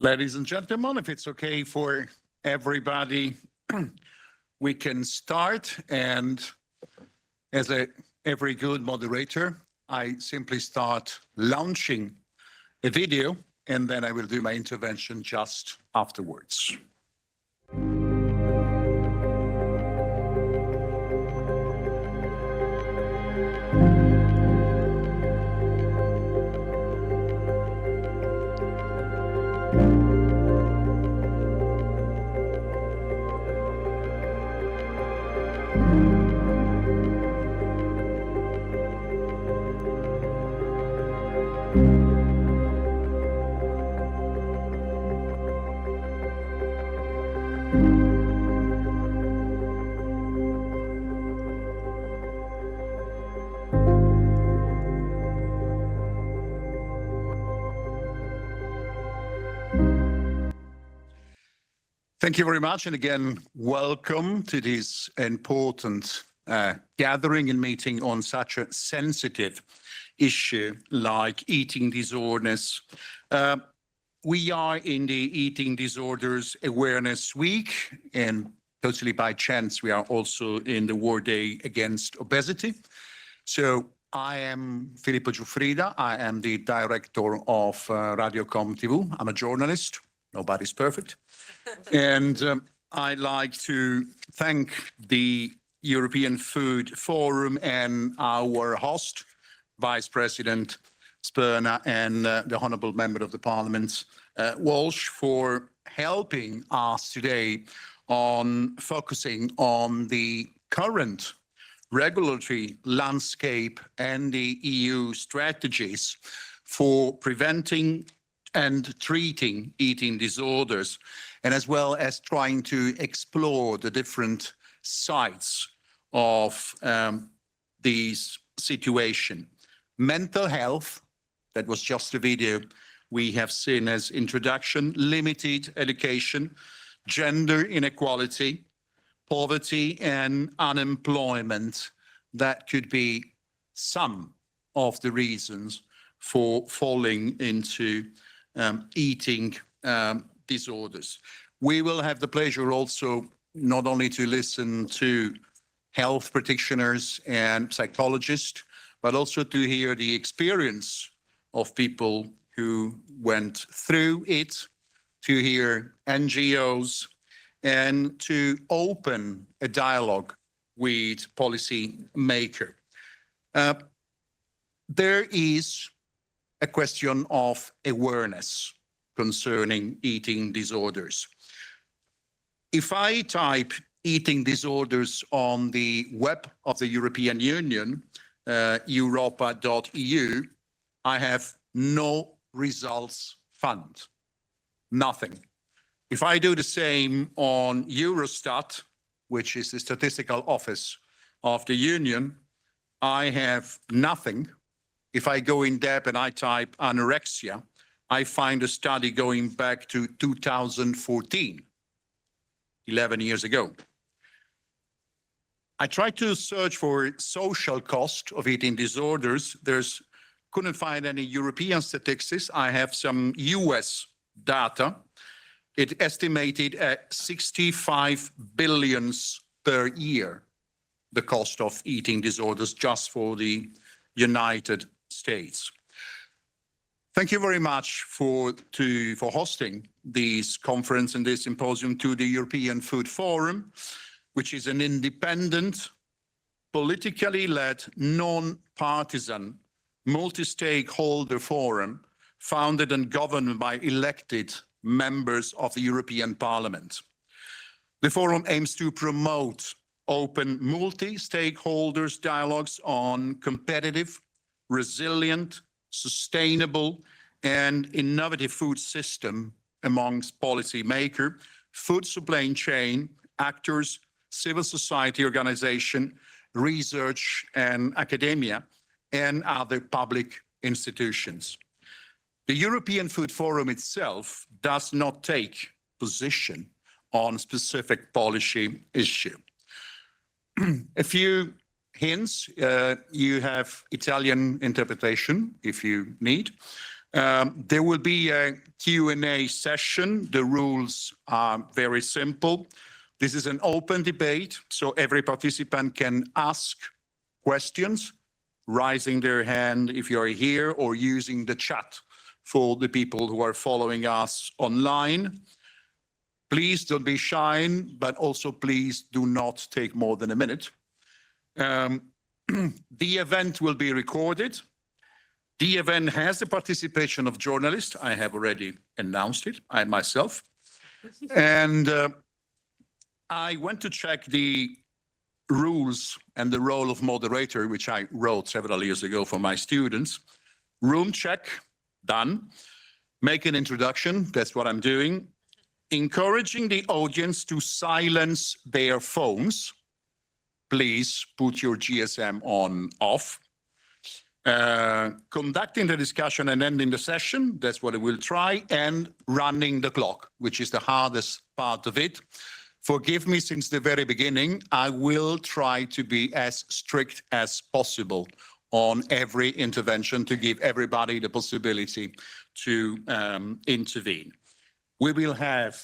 Ladies and gentlemen, if it's okay for everybody, we can start. And as every good moderator, I simply start launching a video, and then I will do my intervention just afterwards. Thank you very much. And again, welcome to this important gathering and meeting on such a sensitive issue like eating disorders. We are in the Eating Disorders Awareness Week, and totally by chance, we are also in the World Day Against Obesity. So I am Filippo Giuffrida. I am the director of Radiocom TV. I'm a journalist. Nobody's perfect. And I'd like to thank the European Food Forum and our host, Vice President Sberna, and the Honourable Member of the Parliament, Walsh, for helping us today on focusing on the current regulatory landscape and the EU strategies for preventing and treating eating disorders, and as well as trying to explore the different sides of these situation. Mental health, that was just a video we have seen as introduction, limited education, gender inequality, poverty and unemployment. That could be some of the reasons for falling into eating disorders. We will have the pleasure also not only to listen to health practitioners and psychologists, but also to hear the experience of people who went through it, to hear NGOs, and to open a dialogue with policymakers. There is a question of awareness concerning eating disorders. If I type eating disorders on the web of the European Union, europa.eu, I have no results found, nothing. If I do the same on Eurostat, which is the statistical office of the Union, I have nothing. If I go in depth and I type anorexia, I find a study going back to 2014, 11 years ago. I tried to search for social cost of eating disorders. Couldn't find any European statistics. I have some US data. It estimated at 65 billion per year, the cost of eating disorders just for the United States. Thank you very much for hosting this conference and this symposium to the European Food Forum, which is an independent, politically led, non-partisan, multi-stakeholder forum founded and governed by elected members of the European Parliament. The forum aims to promote open multi-stakeholders dialogues on competitive, resilient, sustainable and innovative food system amongst policymakers, food supply chain actors, civil society organization, research and academia, and other public institutions. The European Food Forum itself does not take position on specific policy issue. A few hints, you have Italian interpretation if you need. There will be a Q&A session. The rules are very simple. This is an open debate, so every participant can ask questions, raising their hand if you're here, or using the chat for the people who are following us online. Please don't be shy, but also please do not take more than a minute. The event will be recorded. The event has the participation of journalists. I have already announced it, I myself. And I went to check the rules and the role of moderator, which I wrote several years ago for my students. Room check, done. Make an introduction, that's what I'm doing. Encouraging the audience to silence their phones. Please put your GSM on off. Conducting the discussion and ending the session, that's what I will try, and running the clock, which is the hardest part of it. Forgive me, since the very beginning, I will try to be as strict as possible on every intervention to give everybody the possibility to intervene. We will have,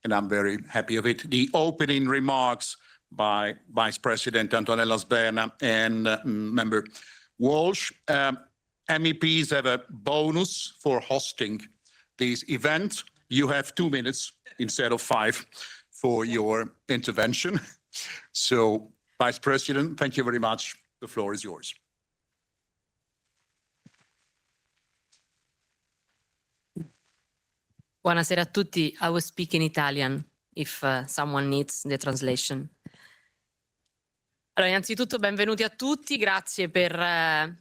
and I'm very happy of it, the opening remarks by Vice President Antonella Sberna and Member Walsh. MEPs have a bonus for hosting this event. You have 2 minutes instead of 5 for your intervention. So, Vice President, thank you very much. The floor is yours. Buonasera a tutti. I will speak in Italian if someone needs the translation. Allora, innanzitutto benvenuti a tutti, grazie per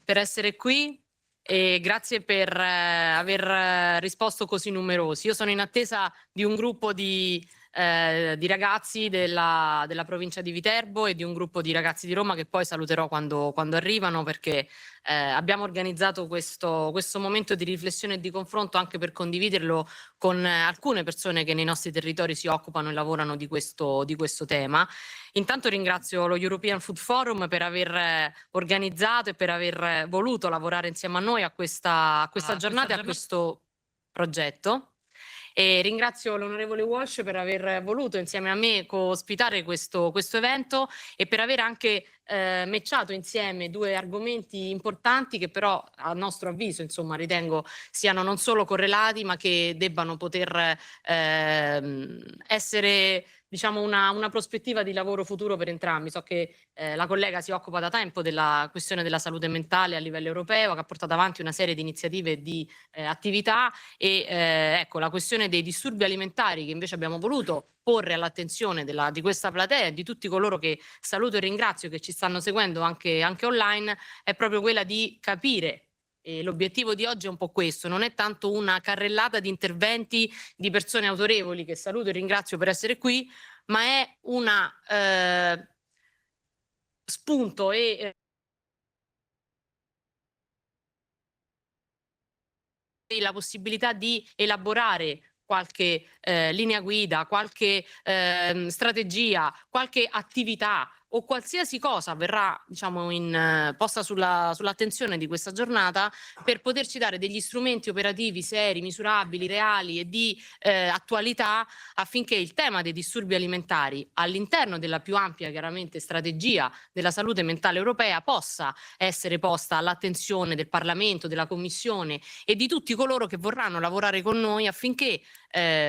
essere qui e grazie per aver risposto così numerosi. Io sono in attesa di un gruppo di ragazzi della provincia di Viterbo e di un gruppo di ragazzi di Roma che poi saluterò quando arrivano, perché abbiamo organizzato questo momento di riflessione e di confronto anche per condividerlo con alcune persone che nei nostri territori si occupano e lavorano di questo tema. Intanto ringrazio lo European Food Forum per aver organizzato e per aver voluto lavorare insieme a noi a questa giornata e a questo progetto. E ringrazio l'onorevole Walsh per aver voluto insieme a me co-ospitare questo evento e per aver anche matchato insieme 2 argomenti importanti che però a nostro avviso, insomma, ritengo siano non solo correlati ma che debbano poter essere, diciamo, una prospettiva di lavoro futuro per entrambi. So che la collega si occupa da tempo della questione della salute mentale a livello europeo, che ha portato avanti una serie di iniziative e di attività e ecco, la questione dei disturbi alimentari che invece abbiamo voluto porre all'attenzione di questa platea e di tutti coloro che saluto e ringrazio che ci stanno seguendo anche online, è proprio quella di capire. E l'obiettivo di oggi è un po' questo, non è tanto una carrellata di interventi di persone autorevoli che saluto e ringrazio per essere qui, ma è una spunto e la possibilità di elaborare qualche linea guida, qualche strategia, qualche attività o qualsiasi cosa verrà, diciamo, posta sull'attenzione di questa giornata per poterci dare degli strumenti operativi seri, misurabili, reali e di attualità affinché il tema dei disturbi alimentari all'interno della più ampia, chiaramente, strategia della salute mentale europea possa essere posta all'attenzione del Parlamento, della Commissione e di tutti coloro che vorranno lavorare con noi affinché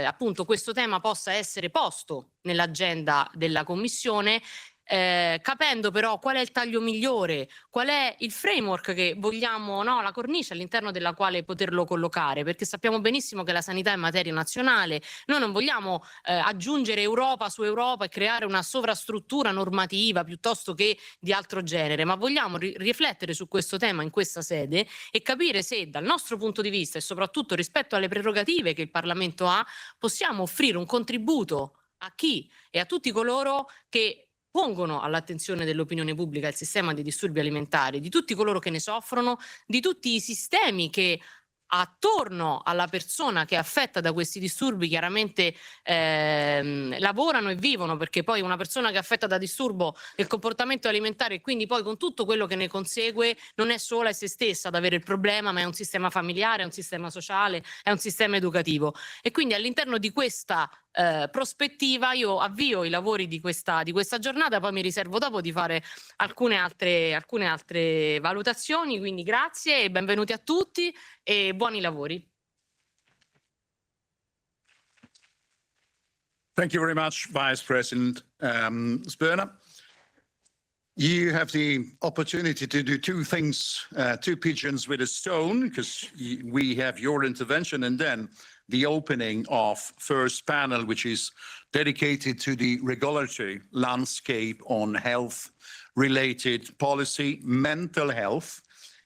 appunto questo tema possa essere posto nell'agenda della Commissione, capendo però qual è il taglio migliore, qual è il framework che vogliamo, no, la cornice all'interno della quale poterlo collocare, perché sappiamo benissimo che la sanità è materia nazionale, noi non vogliamo aggiungere Europa su Europa e creare una sovrastruttura normativa piuttosto che di altro genere, ma vogliamo riflettere su questo tema in questa sede e capire se dal nostro punto di vista e soprattutto rispetto alle prerogative che il Parlamento ha, possiamo offrire un contributo a chi e a tutti coloro che pongono all'attenzione dell'opinione pubblica il sistema dei disturbi alimentari, di tutti coloro che ne soffrono, di tutti i sistemi che attorno alla persona che è affetta da questi disturbi chiaramente lavorano e vivono, perché poi una persona che è affetta da disturbo del comportamento alimentare e quindi poi con tutto quello che ne consegue non è sola e se stessa ad avere il problema, ma è un sistema familiare, è un sistema sociale, è un sistema educativo. E quindi all'interno di questa prospettiva io avvio i lavori di questa giornata, poi mi riservo dopo di fare alcune altre valutazioni, quindi grazie e benvenuti a tutti e buoni lavori. Thank you very much, Vice President Sberna. You have the opportunity to do two things, two pigeons with a stone, because we have your intervention and then the opening of first panel, which is dedicated to the regulatory landscape on health-related policy, mental health,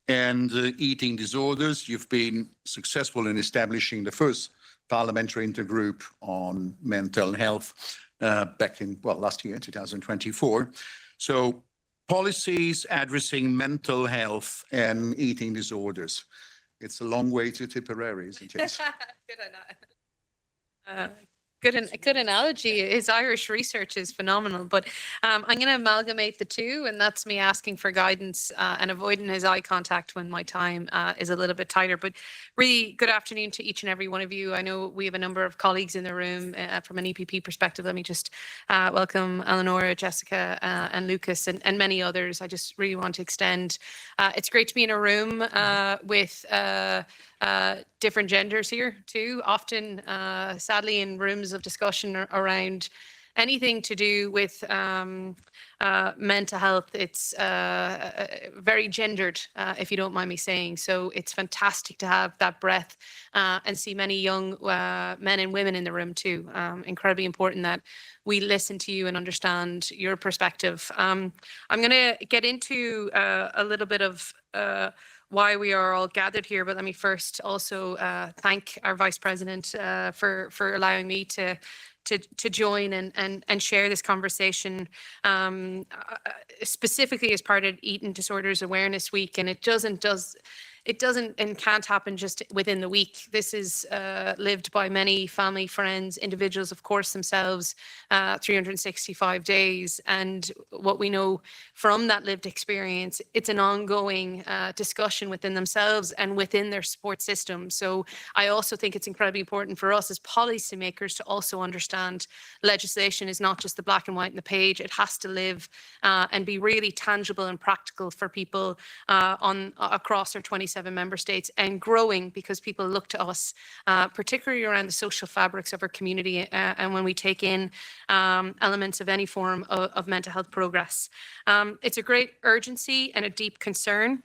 and eating disorders. You've been successful in establishing the first parliamentary intergroup on mental health back in, well, last year, 2024. So policies addressing mental health and eating disorders. It's a long way to Tipperary, isn't it? Good analogy. His Irish research is phenomenal, but I'm going to amalgamate the two, and that's me asking for guidance and avoiding his eye contact when my time is a little bit tighter. But really, good afternoon to each and every one of you. I know we have a number of colleagues in the room from an EPP perspective. Let me just welcome Eleonora, Jessica, and Lucas, and many others. I just really want to extend. It's great to be in a room with different genders here too, often sadly in rooms of discussion around anything to do with mental health. It's very gendered, if you don't mind me saying. So it's fantastic to have that breadth and see many young men and women in the room too. Incredibly important that we listen to you and understand your perspective. I'm going to get into a little bit of why we are all gathered here, but let me first also thank our Vice President for allowing me to join and share this conversation specifically as part of Eating Disorders Awareness Week. And it doesn't and can't happen just within the week. This is lived by many family, friends, individuals, of course, themselves, 365 days. And what we know from that lived experience, it's an ongoing discussion within themselves and within their support system. So I also think it's incredibly important for us as policymakers to also understand legislation is not just the black and white on the page. It has to live and be really tangible and practical for people across our 27 member states and growing, because people look to us, particularly around the social fabrics of our community and when we take in elements of any form of mental health progress. It's a great urgency and a deep concern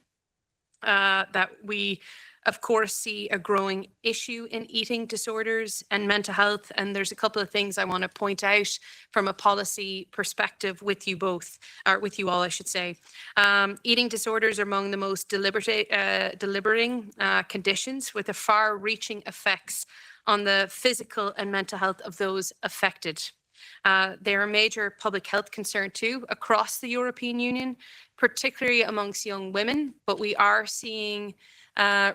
that we, of course, see a growing issue in eating disorders and mental health. And there's a couple of things I want to point out from a policy perspective with you both, or with you all, I should say. Eating disorders are among the most deliberating conditions with far-reaching effects on the physical and mental health of those affected. They're a major public health concern too across the European Union, particularly amongst young women, but we are seeing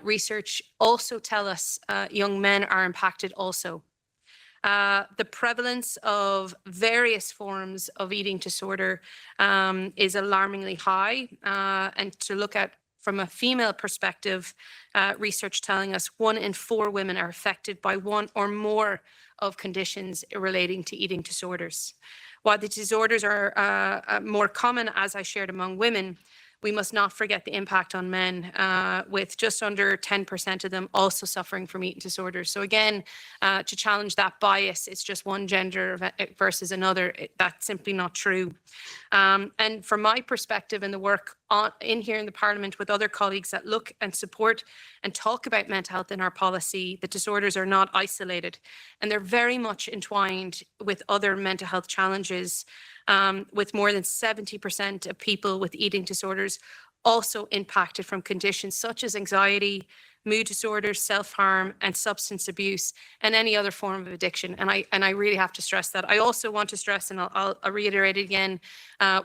research also tell us young men are impacted also. The prevalence of various forms of eating disorder is alarmingly high. And to look at from a female perspective, research telling us 1 in 4 women are affected by one or more of conditions relating to eating disorders. While the disorders are more common, as I shared, among women, we must not forget the impact on men, with just under 10% of them also suffering from eating disorders. So again, to challenge that bias, it's just one gender versus another. That's simply not true. And from my perspective in the work in here in the Parliament with other colleagues that look and support and talk about mental health in our policy, the disorders are not isolated and they're very much entwined with other mental health challenges, with more than 70% of people with eating disorders also impacted from conditions such as anxiety, mood disorders, self-harm, and substance abuse, and any other form of addiction. And I really have to stress that. I also want to stress, and I'll reiterate it again,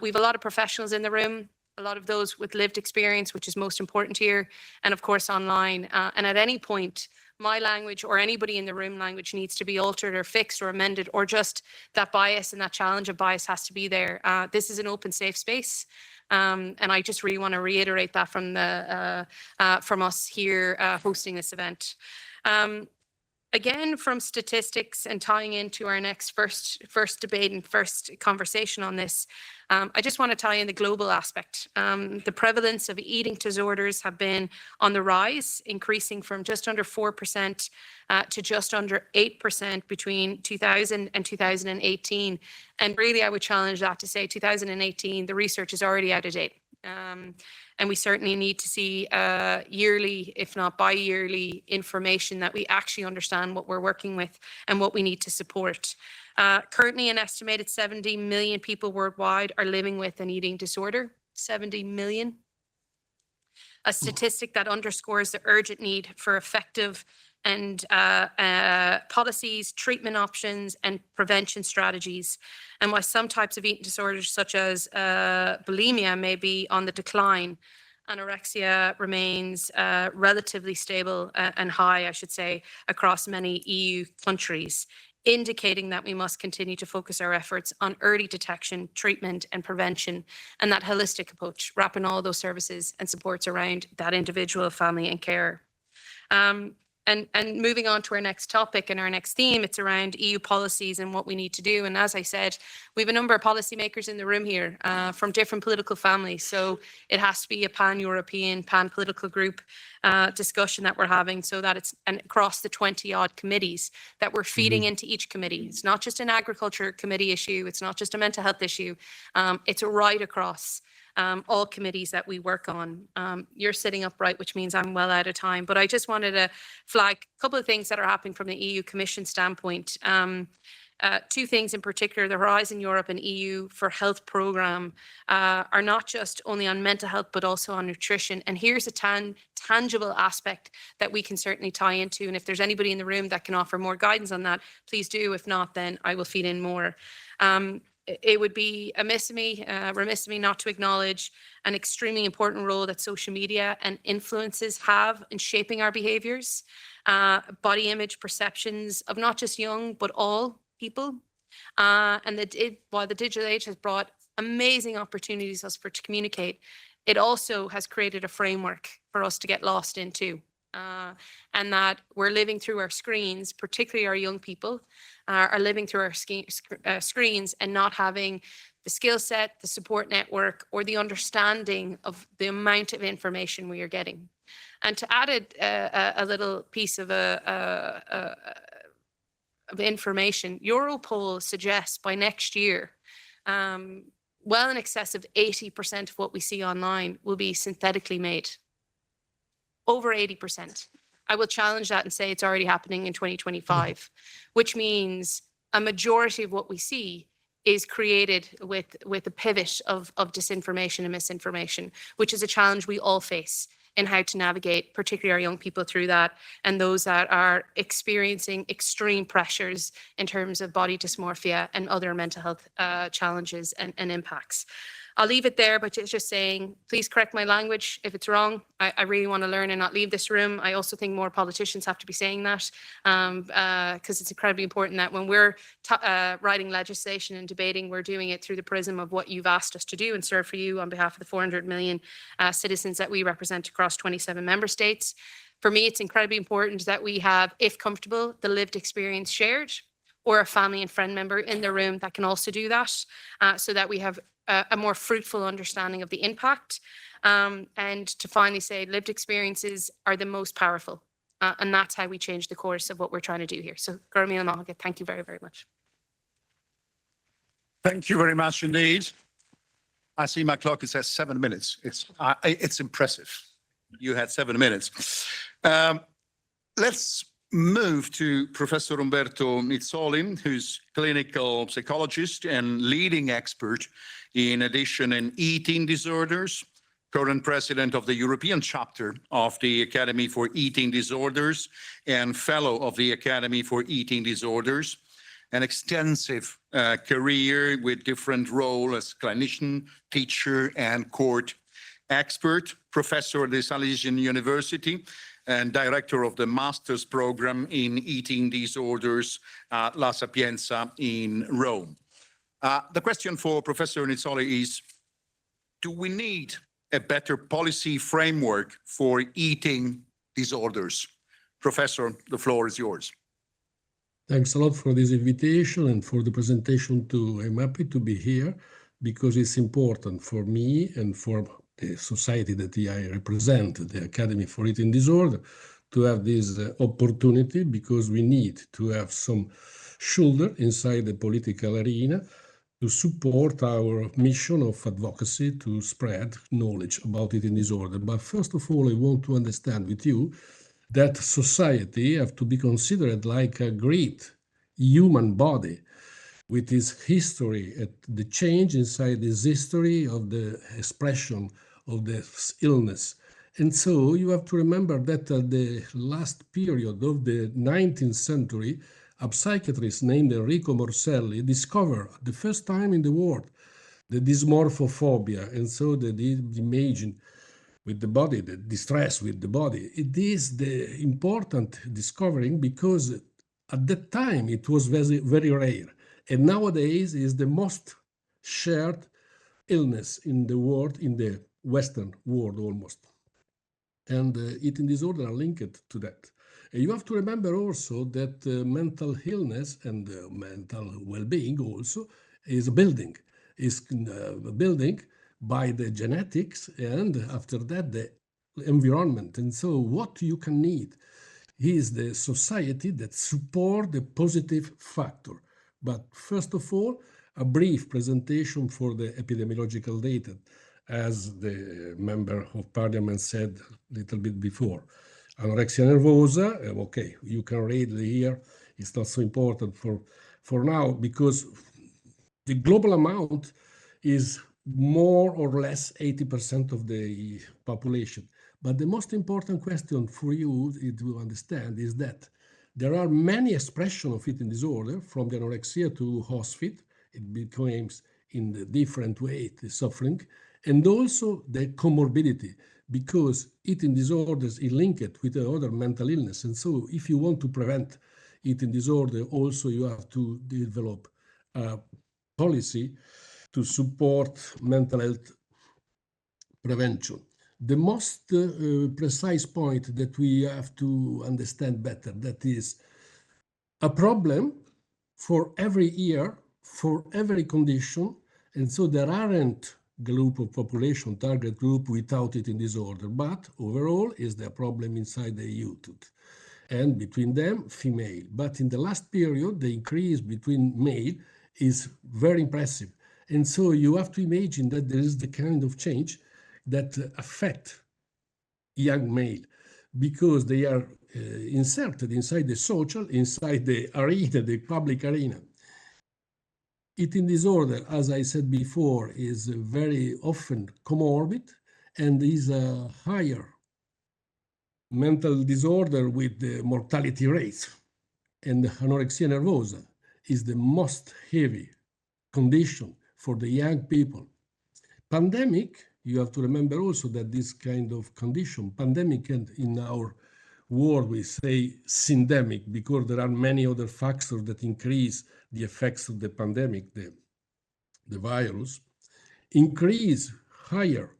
we have a lot of professionals in the room. a lot of those with lived experience, which is most important here, and of course online. And at any point, my language or anybody in the room language needs to be altered or fixed or amended, or just that bias and that challenge of bias has to be there. This is an open, safe space. And I just really want to reiterate that from us here hosting this event. Again, from statistics and tying into our next first debate and first conversation on this, I just want to tie in the global aspect. The prevalence of eating disorders have been on the rise, increasing from just under 4% to just under 8% between 2000 and 2018. And really, I would challenge that to say 2018, the research is already out of date. And we certainly need to see yearly, if not bi-yearly, information that we actually understand what we're working with and what we need to support. Currently, an estimated 70 million people worldwide are living with an eating disorder. 70 million. A statistic that underscores the urgent need for effective and policies, treatment options, and prevention strategies. And while some types of eating disorders, such as bulimia, may be on the decline, anorexia remains relatively stable and high, I should say, across many EU countries, indicating that we must continue to focus our efforts on early detection, treatment, and prevention, and that holistic approach, wrapping all those services and supports around that individual, family, and care. And moving on to our next topic and our next theme, it's around EU policies and what we need to do. And as I said, we have a number of policymakers in the room here from different political families. So it has to be a pan-European, pan-political group discussion that we're having, so that it's across the 20-odd committees that we're feeding into each committee. It's not just an agriculture committee issue. It's not just a mental health issue. It's right across all committees that we work on. You're sitting upright, which means I'm well out of time, but I just wanted to flag a couple of things that are happening from the EU Commission standpoint. Two things in particular: the Horizon Europe and EU for Health programme are not just only on mental health, but also on nutrition. And here's a tangible aspect that we can certainly tie into. And if there's anybody in the room that can offer more guidance on that, please do. If not, then I will feed in more. It would be remiss of me not to acknowledge an extremely important role that social media and influences have in shaping our behaviours, body image perceptions of not just young, but all people. And while the digital age has brought amazing opportunities for us to communicate, it also has created a framework for us to get lost into. And that we're living through our screens, particularly our young people, are living through our screens and not having the skill set, the support network, or the understanding of the amount of information we are getting. And to add a little piece of information, Europol suggests by next year, well in excess of 80% of what we see online will be synthetically made. Over 80%. I will challenge that and say it's already happening in 2025, which means a majority of what we see is created with a pivot of disinformation and misinformation, which is a challenge we all face in how to navigate, particularly our young people, through that, and those that are experiencing extreme pressures in terms of body dysmorphia and other mental health challenges and impacts. I'll leave it there, but just saying, please correct my language if it's wrong. I really want to learn and not leave this room. I also think more politicians have to be saying that, because it's incredibly important that when we're writing legislation and debating, we're doing it through the prism of what you've asked us to do and serve for you on behalf of the 400 million citizens that we represent across 27 member states. For me, it's incredibly important that we have, if comfortable, the lived experience shared, or a family and friend member in the room that can also do that, so that we have a more fruitful understanding of the impact. And to finally say, lived experiences are the most powerful. And that's how we change the course of what we're trying to do here. So, Gurmil Mahagat, thank you very, very much. Thank you very much indeed. I see my clock, it says 7 minutes. It's impressive. You had 7 minutes. Let's move to Professor Umberto Nizzolin, who's clinical psychologist and leading expert in addiction and eating disorders, current president of the European chapter of the Academy for Eating Disorders and fellow of the Academy for Eating Disorders, an extensive career with different roles as clinician, teacher, and court expert, professor at the Salesian University, and director of the master's program in eating disorders at La Sapienza in Rome. The question for Professor Nizzoli is, do we need a better policy framework for eating disorders? Professor, the floor is yours. Thanks a lot for this invitation and for the presentation too. I'm happy to be here because it's important for me and for the society that I represent, the Academy for Eating Disorder, to have this opportunity, because we need to have some shoulder inside the political arena to support our mission of advocacy to spread knowledge about eating disorder. But first of all, I want to understand with you that society have to be considered like a great human body with its history, the change inside this history of the expression of the illness. And so you have to remember that the last period of the 19th century, a psychiatrist named Enrico Morselli discovered the first time in the world the dysmorphophobia, and so the imaging with the body, the distress with the body. It is the important discovering because at that time it was very, very rare. And nowadays is the most shared illness in the world, in the Western world almost. And eating disorder are linked to that. And you have to remember also that mental illness and mental well-being also is a building, by the genetics, and after that the environment. And so what you can need is the society that support the positive factor. But first of all, a brief presentation for the epidemiological data, as the member of parliament said a little bit before. Anorexia nervosa, okay, you can read here, it's not so important for now, because the global amount is more or less 80% of the population. But the most important question for you to understand is that there are many expressions of eating disorder, from the anorexia to hospice. It becomes in the different way the suffering, and also the comorbidity, because eating disorders is linked with other mental illness. And so if you want to prevent eating disorder, also you have to develop a policy to support mental health prevention. The most precise point that we have to understand better, that is a problem for every year, for every condition, and so there aren't group of population, target group without eating disorder, but overall is the problem inside the youth, and between them, female. But in the last period, the increase between male is very impressive. And so you have to imagine that there is the kind of change that affect young male, because they are inserted inside the social, inside the arena, the public arena. Eating disorder, as I said before, is very often comorbid and is a higher mental disorder with the mortality rates. And anorexia nervosa is the most heavy condition for the young people. Pandemic, you have to remember also that this kind of condition, pandemic, and in our world we say syndemic, because there are many other factors that increase the effects of the pandemic, the virus, increase higher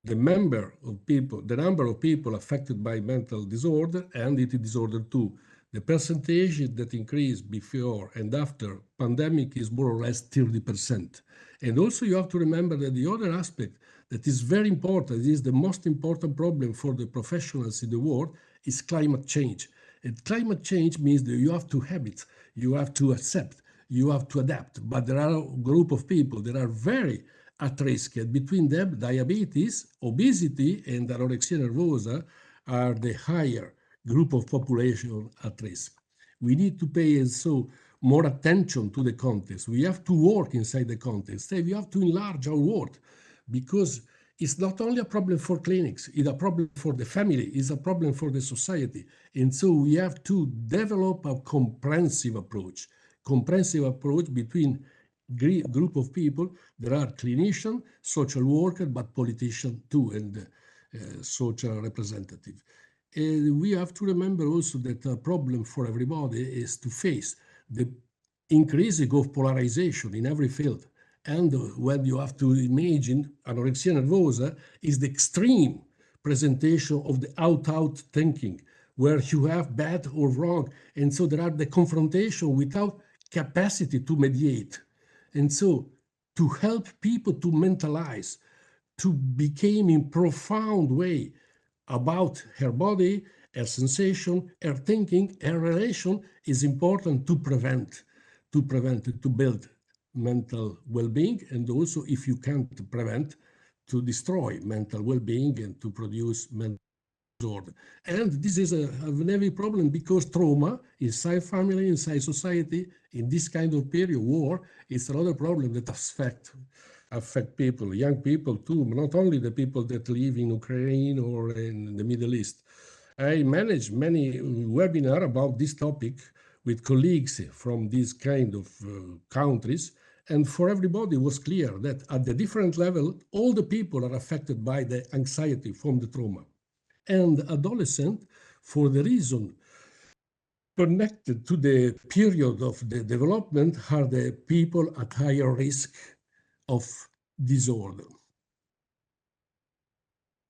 the number of people affected by mental disorder and eating disorder too. The percentage that increased before and after pandemic is more or less 30%. And also you have to remember that the other aspect that is very important, is the most important problem for the professionals in the world, is climate change. And climate change means that you have to habit, you have to accept, you have to adapt. But there are a group of people that are very at risk, and between them, diabetes, obesity, and anorexia nervosa are the higher group of population at risk. We need to pay so more attention to the context. We have to work inside the context. We have to enlarge our work, because it's not only a problem for clinics, it's a problem for the family, it's a problem for the society. And so we have to develop a comprehensive approach between group of people. There are clinicians, social workers, but politicians too, and social representatives. We have to remember also that a problem for everybody is to face the increasing of polarization in every field. And when you have to imagine anorexia nervosa is the extreme presentation of the out thinking, where you have bad or wrong. And so there are the confrontation without capacity to mediate. And so to help people to mentalize, to become in profound way about her body, her sensation, her thinking, her relation is important to prevent, to build mental well-being, and also if you can't prevent, to destroy mental well-being and to produce mental disorder. And this is a heavy problem because trauma inside family, inside society, in this kind of period, war, is another problem that affect people, young people too, not only the people that live in Ukraine or in the Middle East. I manage many webinars about this topic with colleagues from these kind of countries, and for everybody it was clear that at the different level, all the people are affected by the anxiety from the trauma. And adolescent, for the reason connected to the period of the development, are the people at higher risk of disorder.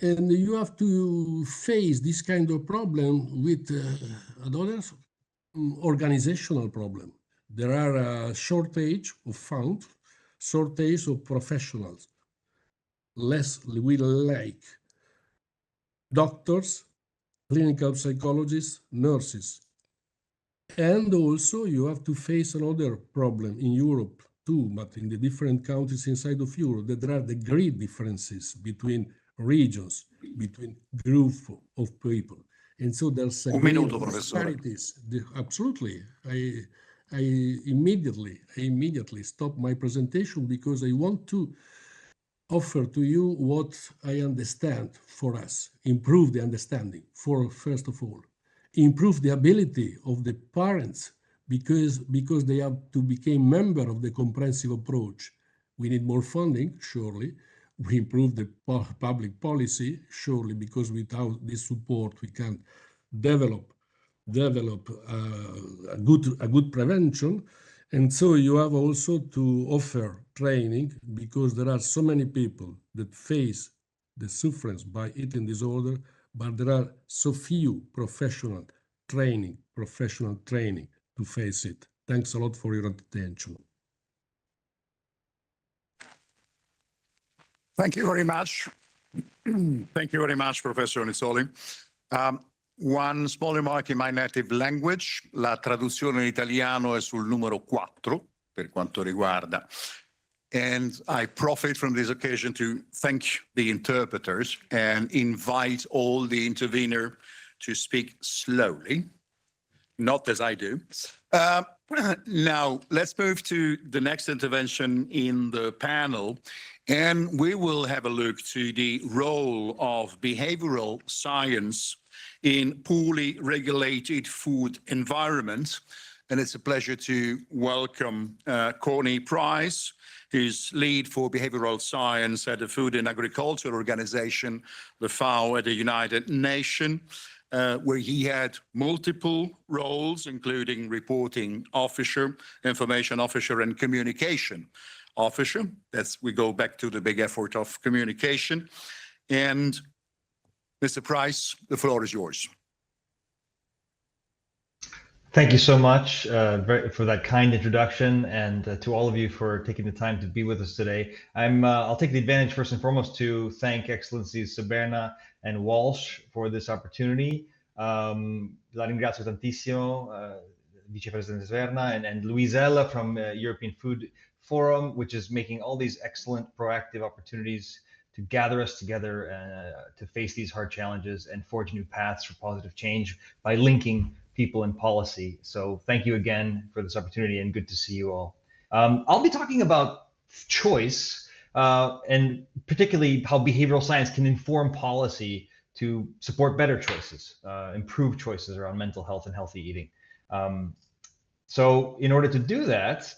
And you have to face this kind of problem with another organizational problem. There are a shortage of funds, shortage of professionals. Less we like doctors, clinical psychologists, nurses. And also you have to face another problem in Europe too, but in the different countries inside of Europe, that there are the great differences between regions, between groups of people. And so there's a great disparities. Absolutely. I immediately stop my presentation because I want to offer to you what I understand for us, improve the understanding for, first of all, improve the ability of the parents because they have to become member of the comprehensive approach. We need more funding, surely. We improve the public policy, surely, because without this support we can't develop a good prevention. And so you have also to offer training because there are so many people that face the sufferance by eating disorder, but there are so few professional training to face it. Thanks a lot for your attention. Thank you very much. Thank you very much, Professor Nizzoli. One small remark in my native language. La traduzione in italiano è sul numero 4 per quanto riguarda. And I profit from this occasion to thank the interpreters and invite all the intervener to speak slowly, not as I do. Now, let's move to the next intervention in the panel. And we will have a look to the role of behavioral science in poorly regulated food environments. And it's a pleasure to welcome Courtney Price, who's lead for behavioral science at the Food and Agriculture Organization, the FAO at the United Nations, where he had multiple roles, including reporting officer, information officer, and communication officer. We go back to the big effort of communication. And Mr. Price, the floor is yours. Thank you so much for that kind introduction, and to all of you for taking the time to be with us today. I'll take the advantage first and foremost to thank Excellencies Sberna and Walsh for this opportunity. La ringrazio tantissimo, Vicepresidente Sberna and Luisella from European Food Forum, which is making all these excellent proactive opportunities to gather us together to face these hard challenges and forge new paths for positive change by linking people in policy. So thank you again for this opportunity, and good to see you all. I'll be talking about choice and particularly how behavioral science can inform policy to support better choices, improve choices around mental health and healthy eating. So in order to do that,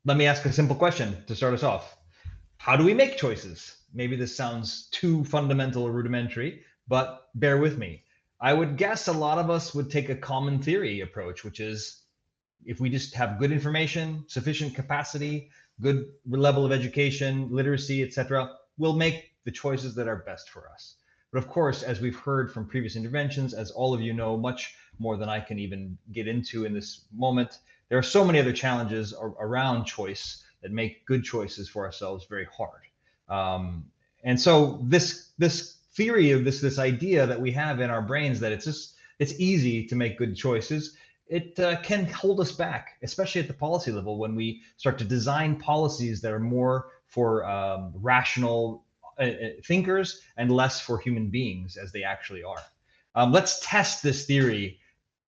let me ask a simple question to start us off. How do we make choices? Maybe this sounds too fundamental or rudimentary, but bear with me. I would guess a lot of us would take a common theory approach, which is if we just have good information, sufficient capacity, good level of education, literacy, etc., we'll make the choices that are best for us. But of course, as we've heard from previous interventions, as all of you know much more than I can even get into in this moment, there are so many other challenges around choice that make good choices for ourselves very hard. And so this theory of this idea that we have in our brains that it's easy to make good choices, it can hold us back, especially at the policy level when we start to design policies that are more for rational thinkers and less for human beings as they actually are. Let's test this theory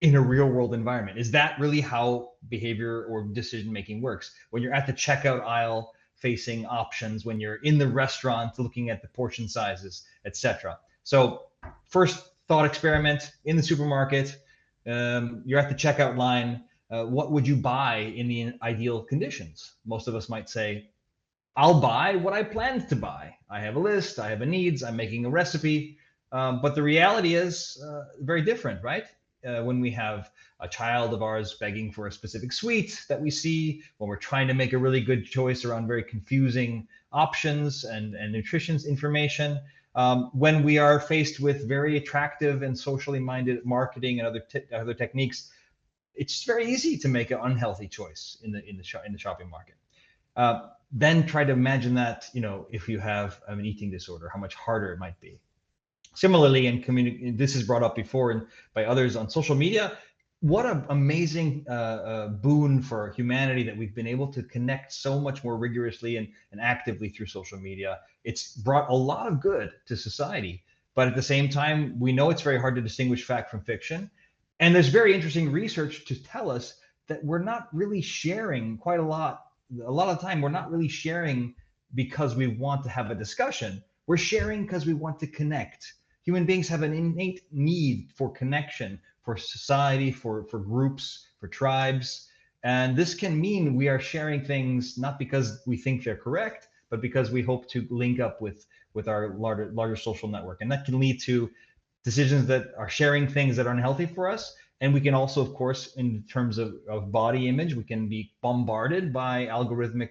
in a real world environment. Is that really how behavior or decision making works? When you're at the checkout aisle facing options, when you're in the restaurant looking at the portion sizes, etc. So first thought experiment, in the supermarket, you're at the checkout line. What would you buy in the ideal conditions? Most of us might say, I'll buy what I planned to buy. I have a list, I have a needs, I'm making a recipe. But the reality is very different, right? When we have a child of ours begging for a specific sweet that we see, when we're trying to make a really good choice around very confusing options and nutrition information, when we are faced with very attractive and socially minded marketing and other techniques, it's very easy to make an unhealthy choice in the shopping market. Then try to imagine that, if you have an eating disorder, how much harder it might be. Similarly, in this is brought up before and by others on social media, what an amazing boon for humanity that we've been able to connect so much more rigorously and actively through social media. It's brought a lot of good to society, but at the same time, we know it's very hard to distinguish fact from fiction. And there's very interesting research to tell us that we're not really sharing quite a lot of the time, we're not really sharing because we want to have a discussion. We're sharing because we want to connect. Human beings have an innate need for connection, for society, for groups, for tribes. And this can mean we are sharing things not because we think they're correct, but because we hope to link up with our larger social network. And that can lead to decisions that are sharing things that are unhealthy for us. And we can also, of course, in terms of body image, we can be bombarded by algorithmic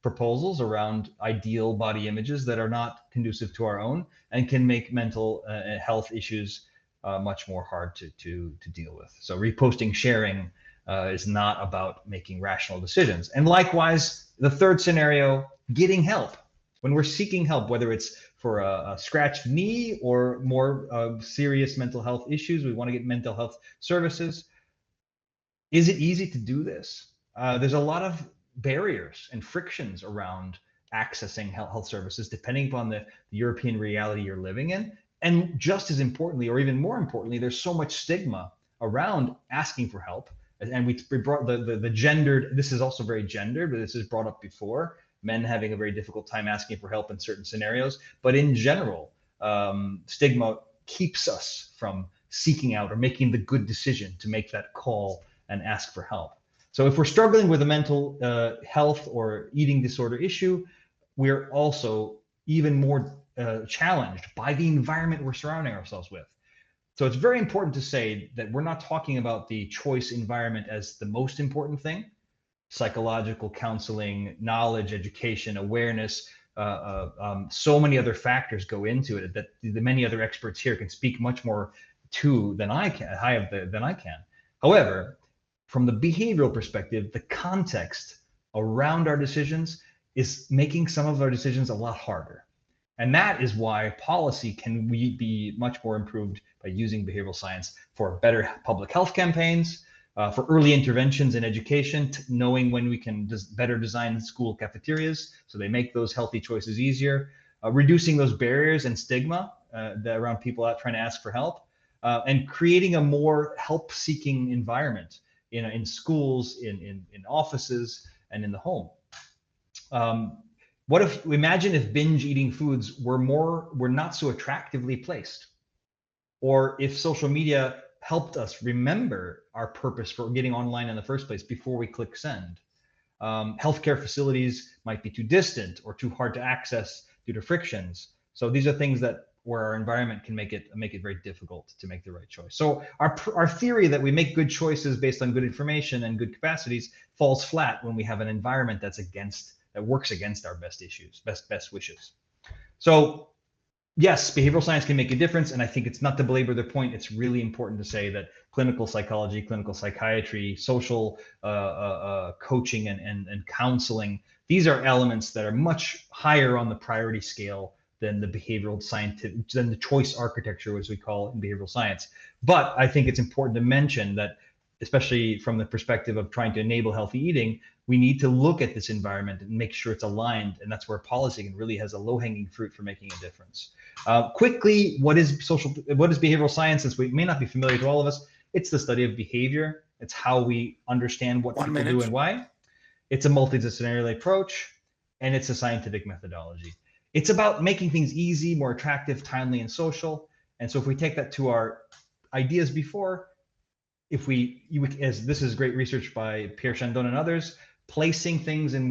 proposals around ideal body images that are not conducive to our own and can make mental health issues much more hard to deal with. So reposting, sharing is not about making rational decisions. And likewise, the third scenario, getting help. When we're seeking help, whether it's for a scratched knee or more serious mental health issues, we want to get mental health services. Is it easy to do this? There's a lot of barriers and frictions around accessing health services, depending upon the European reality you're living in. And just as importantly, or even more importantly, there's so much stigma around asking for help. And we brought the gendered, this is also very gendered, but this is brought up before, men having a very difficult time asking for help in certain scenarios. But in general, stigma keeps us from seeking out or making the good decision to make that call and ask for help. So if we're struggling with a mental health or eating disorder issue, we're also even more challenged by the environment we're surrounding ourselves with. So it's very important to say that we're not talking about the choice environment as the most important thing. Psychological counseling, knowledge, education, awareness, so many other factors go into it that the many other experts here can speak much more to than I can. However, from the behavioral perspective, the context around our decisions is making some of our decisions a lot harder. And that is why policy can be much more improved by using behavioral science for better public health campaigns, for early interventions in education, knowing when we can better design school cafeterias so they make those healthy choices easier, reducing those barriers and stigma around people out trying to ask for help, and creating a more help-seeking environment in schools, in offices, and in the home. What if, imagine if binge eating foods were not so attractively placed, or if social media helped us remember our purpose for getting online in the first place before we click send. Healthcare facilities might be too distant or too hard to access due to frictions. So these are things that where our environment can make it very difficult to make the right choice. So our theory that we make good choices based on good information and good capacities falls flat when we have an environment that works against our best wishes. So yes, behavioral science can make a difference, and I think it's not to belabor the point. It's really important to say that clinical psychology, clinical psychiatry, social coaching, and counseling, these are elements that are much higher on the priority scale than the behavioral scientific, than the choice architecture, as we call it in behavioral science. But I think it's important to mention that, especially from the perspective of trying to enable healthy eating, we need to look at this environment and make sure it's aligned. And that's where policy really has a low-hanging fruit for making a difference. Quickly, what is behavioral science? Since we may not be familiar to all of us, it's the study of behavior. It's how we understand what people do and why. It's a multidisciplinary approach, and it's a scientific methodology. It's about making things easy, more attractive, timely, and social. And so if we take that to our ideas before, as this is great research by Pierre Chandon and others, placing things in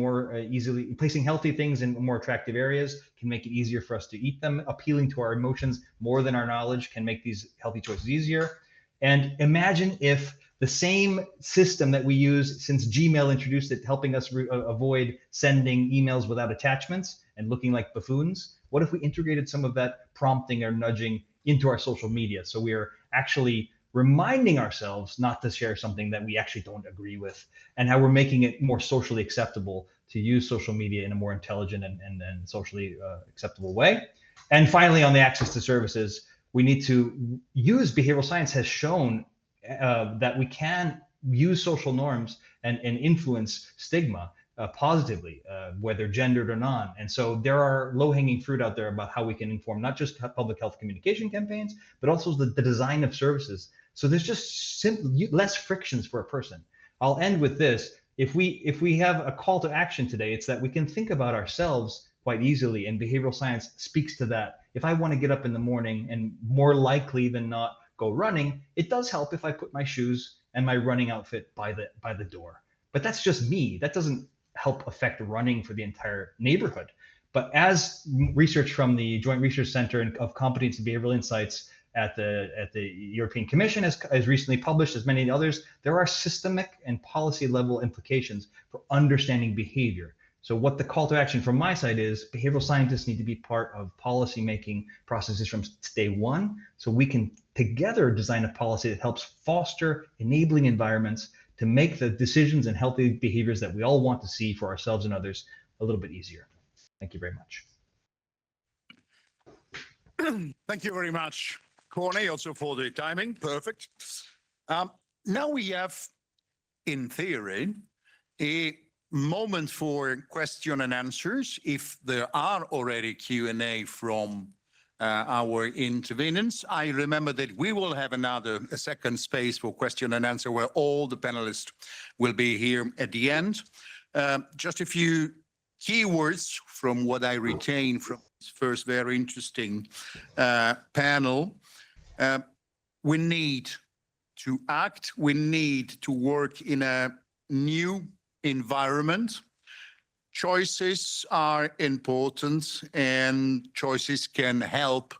placing healthy things in more attractive areas can make it easier for us to eat them. Appealing to our emotions more than our knowledge can make these healthy choices easier. And imagine if the same system that we use since Gmail introduced it, helping us avoid sending emails without attachments and looking like buffoons. What if we integrated some of that prompting or nudging into our social media? So we're actually reminding ourselves not to share something that we actually don't agree with, and how we're making it more socially acceptable to use social media in a more intelligent and socially acceptable way. And finally, on the access to services, we need to use behavioral science has shown that we can use social norms and influence stigma positively, whether gendered or non. And so there are low-hanging fruit out there about how we can inform not just public health communication campaigns, but also the design of services. So there's just less frictions for a person. I'll end with this. If we have a call to action today, it's that we can think about ourselves quite easily, and behavioral science speaks to that. If I want to get up in the morning and more likely than not go running, it does help if I put my shoes and my running outfit by the door. But that's just me. That doesn't help affect running for the entire neighborhood. But as research from the Joint Research Center of Competence and Behavioral Insights at the European Commission has recently published, as many others, there are systemic and policy level implications for understanding behavior. So what the call to action from my side is, behavioral scientists need to be part of policy making processes from day one, so we can together design a policy that helps foster enabling environments to make the decisions and healthy behaviors that we all want to see for ourselves and others a little bit easier. Thank you very much. Thank you very much, Corny, also for the timing. Perfect. Now we have, in theory, a moment for question and answers. If there are already Q&A from our intervenants, I remember that we will have a second space for question and answer where all the panelists will be here at the end. Just a few keywords from what I retain from this first very interesting panel. We need to act. We need to work in a new environment. Choices are important, and choices can help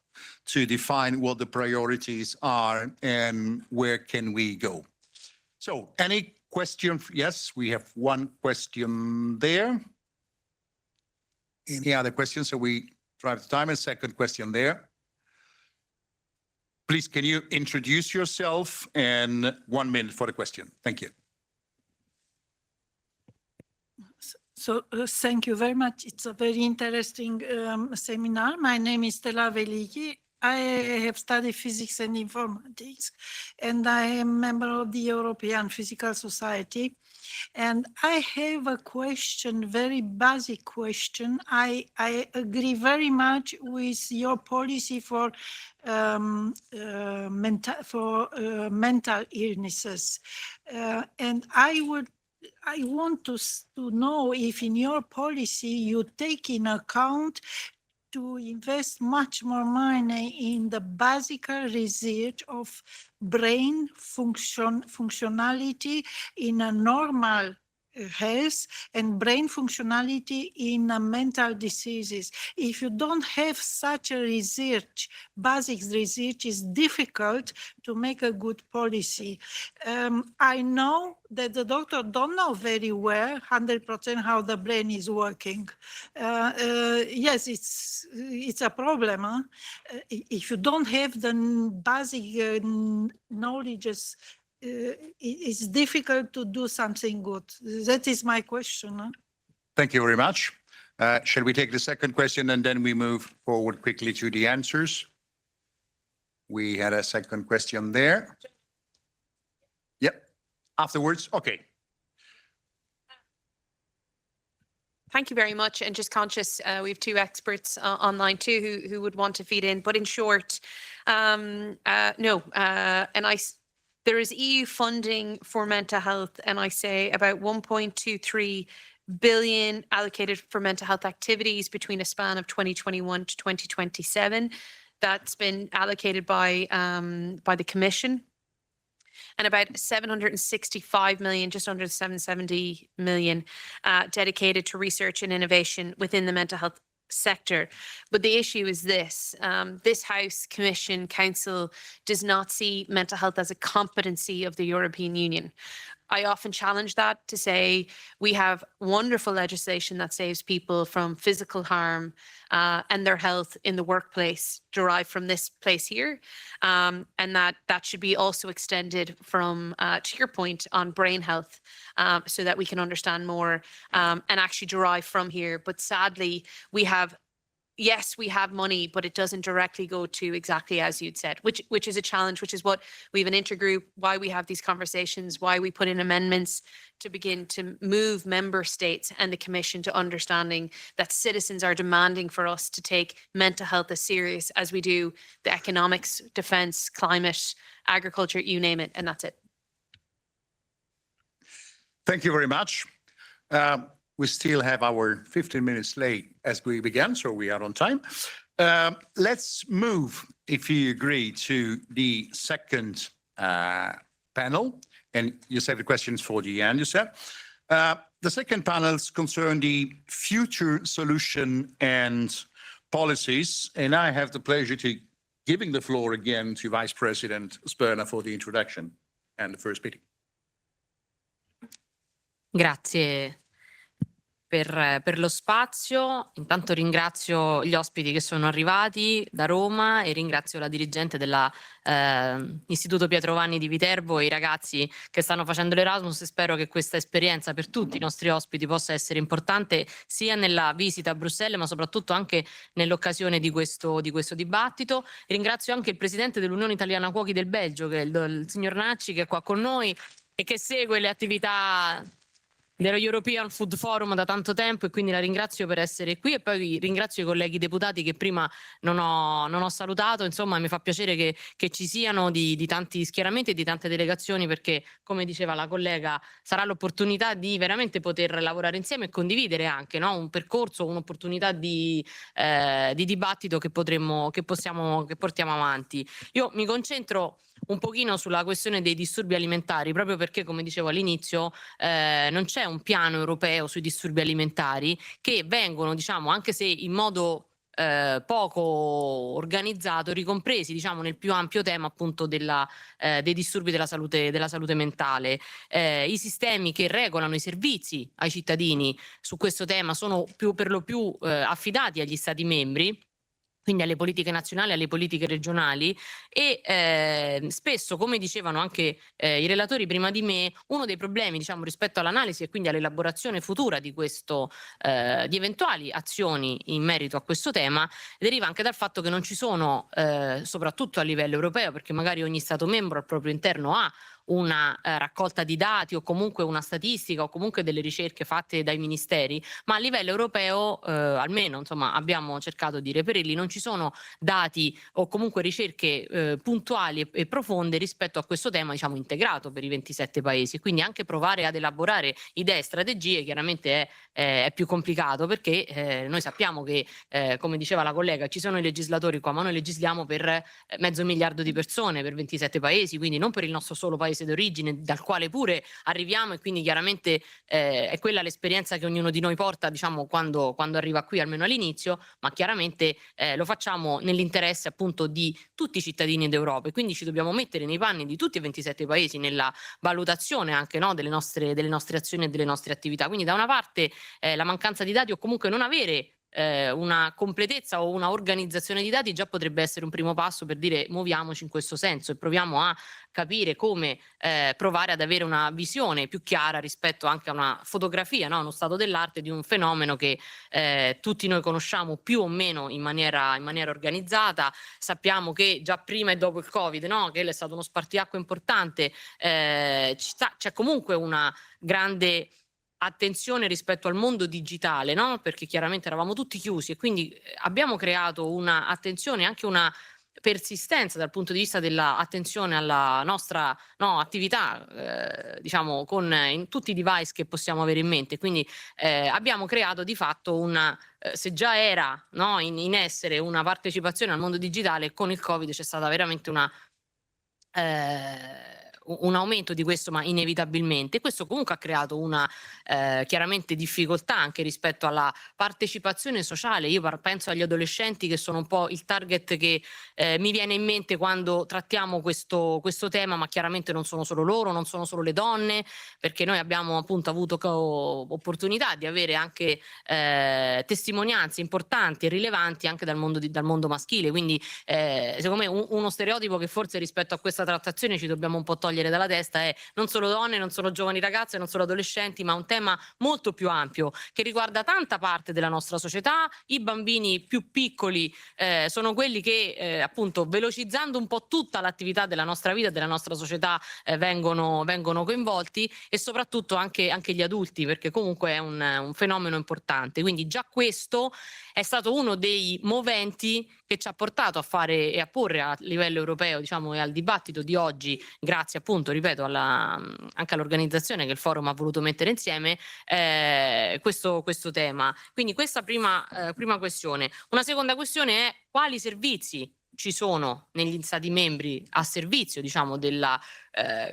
to define what the priorities are and where can we go. So any question? Yes, we have one question there. Any other questions? So we drive the time. A second question there. Please, can you introduce yourself and 1 minute for the question? Thank you. So thank you very much. It's a very interesting seminar. My name is Stella Veliki. I have studied physics and informatics, and I am a member of the European Physical Society. And I have a question, very basic question. I agree very much with your policy for mental illnesses. And I want to know if in your policy you take in account to invest much more money in the basic research of brain functionality in a normal health and brain functionality in mental diseases. If you don't have such a research, basic research, is difficult to make a good policy. I know that the doctor don't know very well 100% how the brain is working. Yes, it's a problem. Huh? If you don't have the basic knowledges, it's difficult to do something good. That is my question. Huh? Thank you very much. Shall we take the second question and then we move forward quickly to the answers? We had a second question there. Yep. Afterwards, okay. Thank you very much. And just conscious, we have two experts online too who would want to feed in. But in short, there is EU funding for mental health, and I say about 1.23 billion allocated for mental health activities between a span of 2021 to 2027. That's been allocated by the Commission. And about 765 million, just under 770 million, dedicated to research and innovation within the mental health sector. But the issue is this: this House, Commission, Council does not see mental health as a competency of the European Union. I often challenge that to say we have wonderful legislation that saves people from physical harm and their health in the workplace derived from this place here, and that should be also extended from, to your point, on brain health, so that we can understand more and actually derive from here. But sadly, we have money, but it doesn't directly go to exactly as you'd said, which is a challenge, which is what we have an intergroup, why we have these conversations, why we put in amendments to begin to move member states and the Commission to understanding that citizens are demanding for us to take mental health as serious as we do the economics, defence, climate, agriculture, you name it, and that's it. Thank you very much. We still have our 15 minutes late as we began, so we are on time. Let's move, if you agree, to the second panel. And you said the questions for the end, you said. The second panels concern the future solution and policies. And I have the pleasure to giving the floor again to Vice President Sberna for the introduction and the first meeting. Grazie per lo spazio. Intanto ringrazio gli ospiti che sono arrivati da Roma e ringrazio la dirigente dell'Istituto Pietro Vanni di Viterbo e i ragazzi che stanno facendo l'Erasmus. Spero che questa esperienza per tutti i nostri ospiti possa essere importante sia nella visita a Bruxelles ma soprattutto anche nell'occasione di questo dibattito. Ringrazio anche il presidente dell'Unione Italiana Cuochi del Belgio, che è il signor Nacci, che è qua con noi e che segue le attività dello European Food Forum da tanto tempo, e quindi la ringrazio per essere qui, e poi ringrazio i colleghi deputati che prima non ho salutato. Insomma, mi fa piacere che ci siano di tanti schieramenti e di tante delegazioni, perché come diceva la collega sarà l'opportunità di veramente poter lavorare insieme e condividere anche, no? Un percorso, un'opportunità di dibattito che portiamo avanti. Io mi concentro un pochino sulla questione dei disturbi alimentari, proprio perché, come dicevo all'inizio, non c'è un piano europeo sui disturbi alimentari, che vengono, diciamo, anche se in modo poco organizzato, ricompresi, diciamo, nel più ampio tema appunto dei disturbi della salute mentale. I sistemi che regolano i servizi ai cittadini su questo tema sono per lo più affidati agli Stati membri, quindi alle politiche nazionali, alle politiche regionali, e spesso, come dicevano anche i relatori prima di me, uno dei problemi, diciamo, rispetto all'analisi e quindi all'elaborazione futura di di eventuali azioni in merito a questo tema, deriva anche dal fatto che non ci sono, soprattutto a livello europeo, perché magari ogni Stato membro al proprio interno ha una raccolta di dati o comunque una statistica o comunque delle ricerche fatte dai ministeri, ma a livello europeo, almeno insomma abbiamo cercato di reperirli, non ci ci sono dati o comunque ricerche puntuali e profonde rispetto a questo tema, diciamo, integrato per i 27 paesi. Quindi anche provare ad elaborare idee e strategie chiaramente è più complicato, perché noi sappiamo che, come diceva la collega, ci sono i legislatori qua, ma noi legisliamo per 500 milioni di persone, per 27 paesi, quindi non per il nostro solo paese d'origine, dal quale pure arriviamo, e quindi chiaramente è quella l'esperienza che ognuno di noi porta, diciamo, quando arriva qui, almeno all'inizio, ma chiaramente lo facciamo nell'interesse appunto di tutti i cittadini d'Europa, e quindi ci dobbiamo mettere nei panni di tutti e 27 paesi nella valutazione anche, no, delle nostre azioni e delle nostre attività. Quindi da una parte la mancanza di dati, o comunque non avere una completezza o una organizzazione di dati, già potrebbe essere un primo passo per dire muoviamoci in questo senso e proviamo a capire come provare ad avere una visione più chiara rispetto anche a una fotografia, no? Uno stato dell'arte di un fenomeno che tutti noi conosciamo più o meno in maniera organizzata. Sappiamo che già prima e dopo il Covid, no? Che è stato uno spartiacque importante, c'è comunque una grande attenzione rispetto al mondo digitale, no? Perché chiaramente eravamo tutti chiusi, e quindi abbiamo creato una attenzione, anche una persistenza dal punto di vista dell'attenzione alla nostra, no, attività, diciamo, in tutti i device che possiamo avere in mente. Quindi abbiamo creato di fatto se già era, no, in essere una partecipazione al mondo digitale, con il Covid c'è stata veramente un aumento di questo, ma inevitabilmente. Questo comunque ha creato una chiaramente difficoltà anche rispetto alla partecipazione sociale. Io penso agli adolescenti, che sono un po' il target che mi viene in mente quando trattiamo questo tema, ma chiaramente non sono solo loro, non sono solo le donne, perché noi abbiamo appunto avuto opportunità di avere anche testimonianze importanti e rilevanti anche dal mondo maschile. Quindi secondo me uno stereotipo che forse rispetto a questa trattazione ci dobbiamo un po' togliere dalla testa è non solo donne, non solo giovani ragazze, non solo adolescenti, ma un tema molto più ampio che riguarda tanta parte della nostra società. I bambini più piccoli sono quelli che appunto, velocizzando un po' tutta l'attività della nostra vita, della nostra società, vengono coinvolti, e soprattutto anche gli adulti, perché comunque è un fenomeno importante. Quindi già questo è stato uno dei moventi che ci ha portato a fare e a porre a livello europeo, diciamo, e al dibattito di oggi, grazie appunto, ripeto, anche all'organizzazione che il forum ha voluto mettere insieme, questo tema. Quindi questa prima questione. Una seconda questione è quali servizi ci sono negli stati membri a servizio, diciamo, del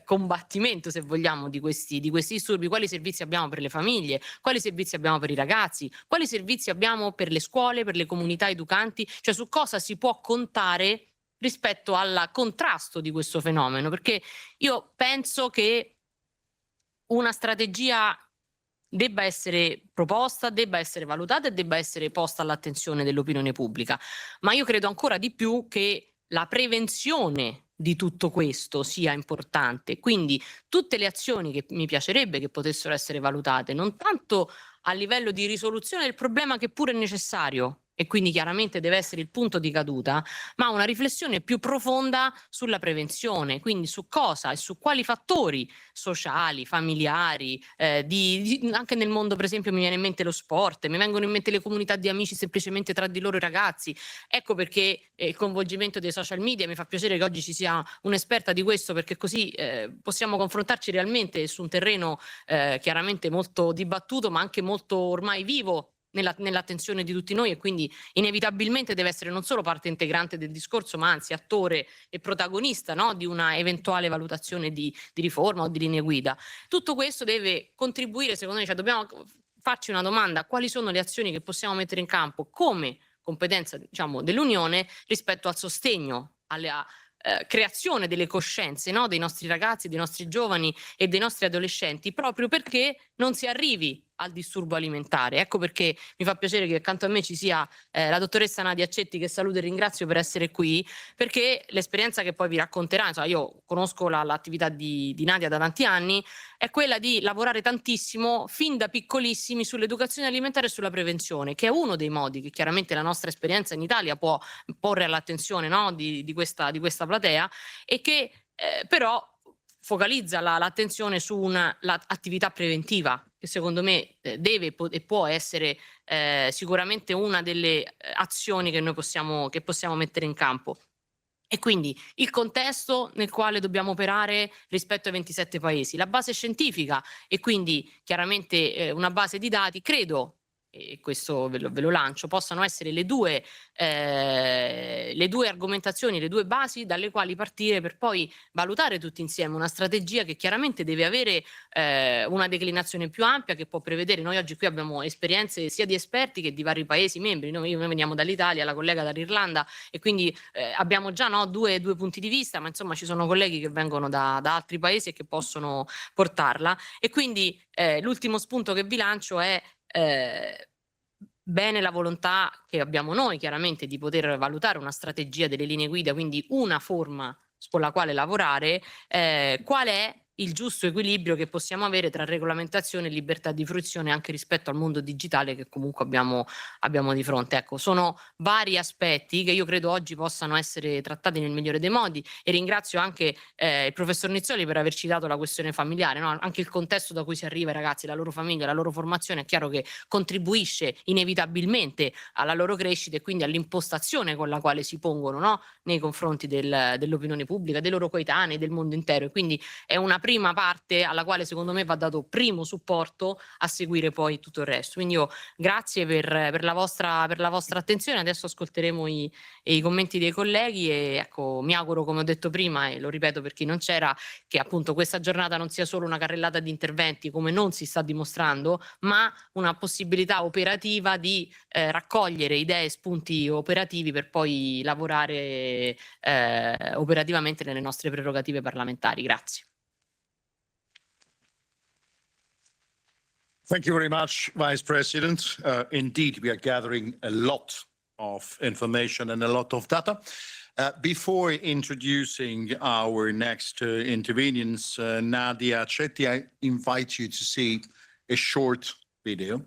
combattimento, se vogliamo, di questi disturbi. Quali servizi abbiamo per le famiglie, quali servizi abbiamo per i ragazzi, quali servizi abbiamo per le scuole, per le comunità educanti, cioè su cosa si può contare rispetto al contrasto di questo fenomeno, perché io penso che una strategia debba essere proposta, debba essere valutata e debba essere posta all'attenzione dell'opinione pubblica, ma io credo ancora di più che la prevenzione di tutto questo sia importante. Quindi tutte le azioni che mi piacerebbe che potessero essere valutate, non tanto a livello di risoluzione del problema, che pure è necessario e quindi chiaramente deve essere il punto di caduta, ma una riflessione più profonda sulla prevenzione, quindi su cosa e su quali fattori sociali, familiari, anche nel mondo, per esempio mi viene in mente lo sport, mi vengono in mente le comunità di amici semplicemente tra di loro i ragazzi. Ecco perché il coinvolgimento dei social media, mi fa piacere che oggi ci sia un'esperta di questo, perché così possiamo confrontarci realmente su un terreno chiaramente molto dibattuto, ma anche molto ormai vivo nell'attenzione di tutti noi, e quindi inevitabilmente deve essere non solo parte integrante del discorso, ma anzi attore e protagonista, no, di una eventuale valutazione di riforma o di linee guida. Tutto questo deve contribuire, secondo me, cioè dobbiamo farci una domanda: quali sono le azioni che possiamo mettere in campo come competenza, diciamo, dell'Unione rispetto al sostegno alla creazione delle coscienze, no, dei nostri ragazzi, dei nostri giovani e dei nostri adolescenti, proprio perché non si arrivi al disturbo alimentare. Ecco perché mi fa piacere che accanto a me ci sia la dottoressa Nadia Accetti, che saluto e ringrazio per essere qui, perché l'esperienza che poi vi racconterà, insomma, io conosco l'attività di Nadia da tanti anni, è quella di lavorare tantissimo fin da piccolissimi sull'educazione alimentare e sulla prevenzione, che è uno dei modi che chiaramente la nostra esperienza in Italia può porre all'attenzione, no, di questa platea, e che però focalizza l'attenzione su l'attività preventiva, che secondo me deve e può essere sicuramente una delle azioni che noi possiamo mettere in campo. E quindi il contesto nel quale dobbiamo operare rispetto ai 27 paesi, la base scientifica e quindi chiaramente una base di dati, credo, e questo ve lo lancio, possano essere le due argomentazioni, le due basi dalle quali partire per poi valutare tutti insieme una strategia che chiaramente deve avere una declinazione più ampia, che può prevedere, noi oggi qui abbiamo esperienze sia di esperti che di vari paesi membri, noi veniamo dall'Italia, la collega dall'Irlanda, e quindi abbiamo già due punti di vista, ma insomma ci sono colleghi che vengono da altri paesi e che possono portarla. E quindi l'ultimo spunto che vi lancio è bene la volontà che abbiamo noi chiaramente di poter valutare una strategia delle linee guida, quindi una forma con la quale lavorare, qual è il giusto equilibrio che possiamo avere tra regolamentazione e libertà di fruizione anche rispetto al mondo digitale che comunque abbiamo di fronte. Ecco, sono vari aspetti che io credo oggi possano essere trattati nel migliore dei modi, e ringrazio anche il professor Nizzoli per averci dato la questione familiare, no? Anche il contesto da cui si arriva ai ragazzi, la loro famiglia, la loro formazione, è chiaro che contribuisce inevitabilmente alla loro crescita e quindi all'impostazione con la quale si pongono, no? Nei confronti dell'opinione pubblica, dei loro coetanei, del mondo intero, e quindi è una prima parte alla quale secondo me va dato primo supporto, a seguire poi tutto il resto. Quindi io grazie per la vostra attenzione. Adesso ascolteremo i commenti dei colleghi e ecco, mi auguro, come ho detto prima e lo ripeto per chi non c'era, che appunto questa giornata non sia solo una carrellata di interventi come non si sta dimostrando, ma una possibilità operativa di raccogliere idee e spunti operativi per poi lavorare operativamente nelle nostre prerogative parlamentari. Grazie. Thank you very much, Vice President. Indeed, we are gathering a lot of information and a lot of data. Before introducing our next intervenients, Nadia Chetty, I invite you to see a short video.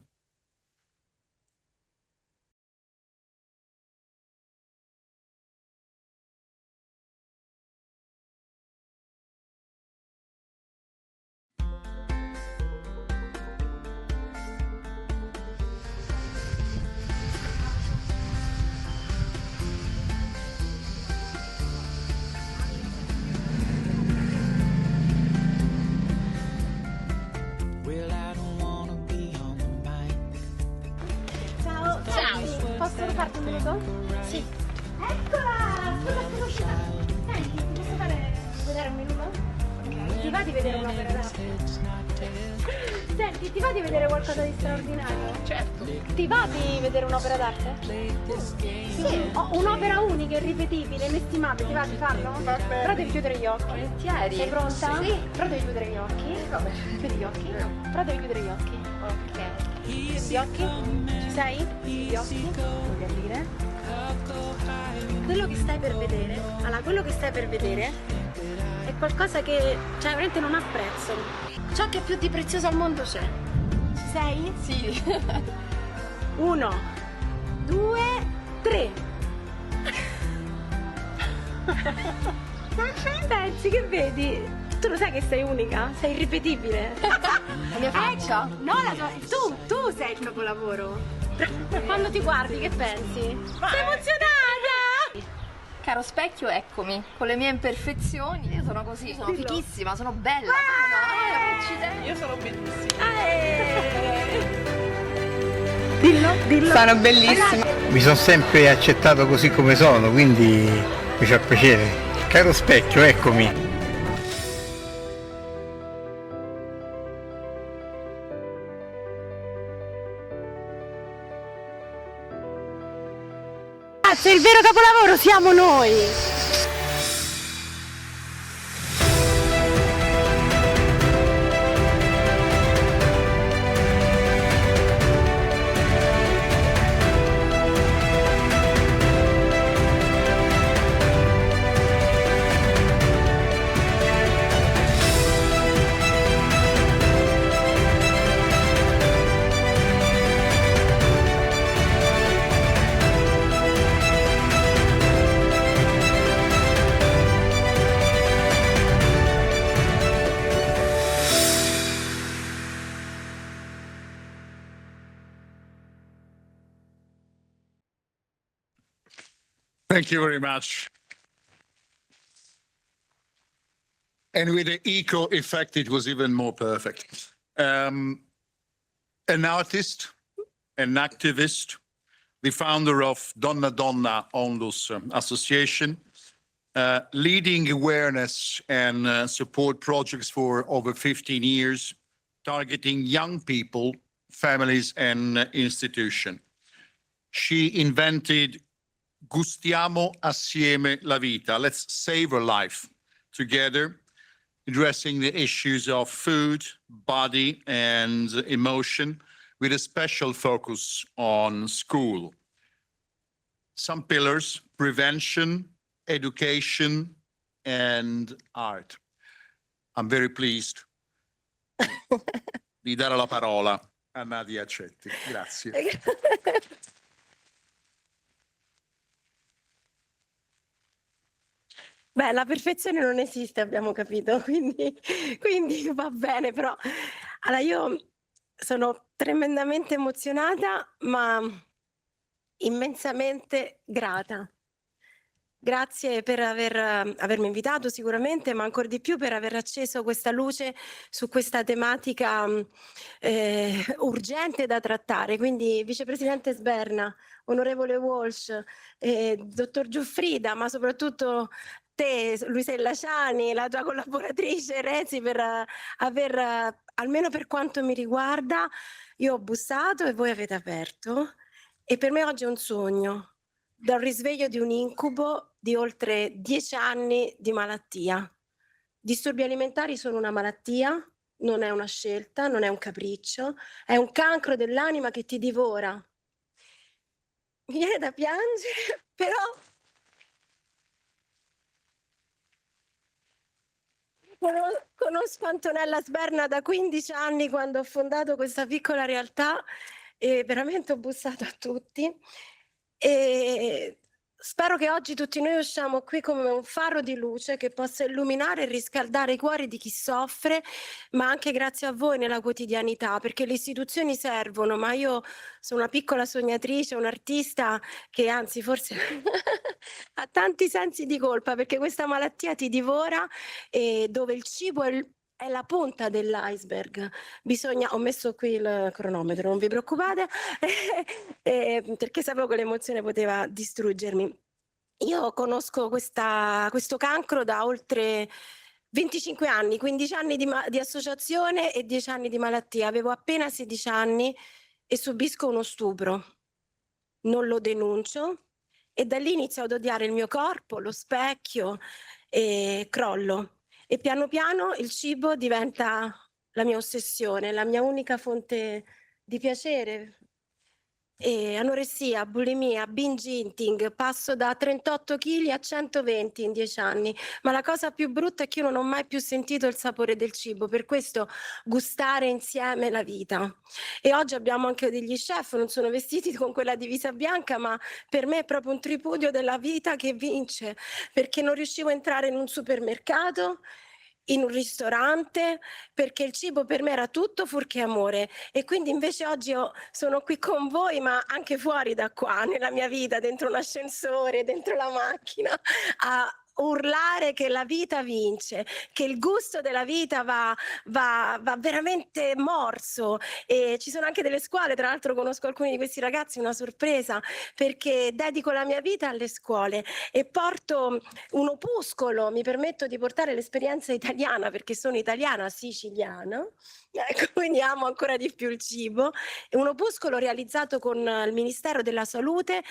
Posso farti un minuto? Sì. Eccola! Sono uscita. Senti, ti posso vedere un minuto? Ok. Ti va di vedere un'opera d'arte? Senti, ti va di vedere qualcosa di straordinario? Certo. Ti va di vedere un'opera d'arte? Sì. Ho un'opera unica, irripetibile, inestimabile. Ti va di farlo? Va bene. Però devi chiudere gli occhi. Volentieri. Sei pronta? Sì. Però devi chiudere gli occhi. Vabbè. Chiudi gli occhi. Però devi chiudere gli occhi. Ok. Chiudi gli occhi. Ci sei? Chiudi gli occhi. Voglio aprire. Quello che stai per vedere, allora, quello che stai per vedere è qualcosa che, cioè, veramente non ha prezzo. Ciò che più di prezioso al mondo c'è. Ci sei? Sì. 1, 2, 3. Pensi che vedi? Tu lo sai che sei unica? Sei irripetibile. La mia faccia? No, tu sei il capolavoro. Quando ti guardi, che pensi? Sei emozionata! Caro specchio, eccomi, con le mie imperfezioni. Io sono così, sono fighissima, sono bella. No? Io sono bellissima. Dillo. Sono bellissima. Mi sono sempre accettato così come sono, quindi mi fa piacere. Caro specchio, eccomi. Ragazzi, il vero capolavoro siamo noi! Thank you very much. And with the eco effect, it was even more perfect. An artist, an activist, the founder of Donna Donna Onlus Association, leading awareness and support projects for over 15 years, targeting young people, families, and institutions. She invented Gustiamo assieme la vita. Let's save a life together, addressing the issues of food, body, and emotion, with a special focus on school. Some pillars: prevention, education, and art. I'm very pleased di dare la parola a Nadia Accetti. Grazie. Beh, la perfezione non esiste, abbiamo capito, quindi va bene, però allora io sono tremendamente emozionata, ma immensamente grata. Grazie per avermi invitato sicuramente, ma ancor di più per aver acceso questa luce su questa tematica urgente da trattare. Quindi vicepresidente Sberna, onorevole Walsh, dottor Giuffrida, ma soprattutto te, Luisella Ciani, la tua collaboratrice Rezi, per aver, almeno per quanto mi riguarda, io ho bussato e voi avete aperto, e per me oggi è un sogno, dal risveglio di un incubo di oltre 10 anni di malattia. Disturbi alimentari sono una malattia, non è una scelta, non è un capriccio, è un cancro dell'anima che ti divora. Mi viene da piangere, però conosco Antonella Sberna da 15 anni, quando ho fondato questa piccola realtà, e veramente ho bussato a tutti. E spero che oggi tutti noi usciamo qui come un faro di luce che possa illuminare e riscaldare i cuori di chi soffre, ma anche grazie a voi nella quotidianità, perché le istituzioni servono, ma io sono una piccola sognatrice, un'artista che anzi forse ha tanti sensi di colpa, perché questa malattia ti divora, e dove il cibo è la punta dell'iceberg. Ho messo qui il cronometro, non vi preoccupate, perché sapevo che l'emozione poteva distruggermi. Io conosco questo cancro da oltre 25 anni, 15 anni di associazione e 10 anni di malattia. Avevo appena 16 anni e subisco uno stupro. Non lo denuncio e da lì inizio ad odiare il mio corpo, lo specchio, e crollo. E piano piano il cibo diventa la mia ossessione, la mia unica fonte di piacere. E anoressia, bulimia, binge eating, passo da 38 kg a 120 in 10 anni. Ma la cosa più brutta è che io non ho mai più sentito il sapore del cibo, per questo gustare insieme la vita. E oggi abbiamo anche degli chef, non sono vestiti con quella divisa bianca, ma per me è proprio un tripudio della vita che vince, perché non riuscivo a entrare in un supermercato, in un ristorante, perché il cibo per me era tutto fuorché amore. E quindi invece oggi sono qui con voi, ma anche fuori da qua, nella mia vita, dentro un ascensore, dentro la macchina, a urlare che la vita vince, che il gusto della vita va veramente morso. E ci sono anche delle scuole, tra l'altro conosco alcuni di questi ragazzi, una sorpresa, perché dedico la mia vita alle scuole e porto un opuscolo, mi permetto di portare l'esperienza italiana, perché sono italiana siciliana, ecco, quindi amo ancora di più il cibo. È un opuscolo realizzato con il Ministero della Salute,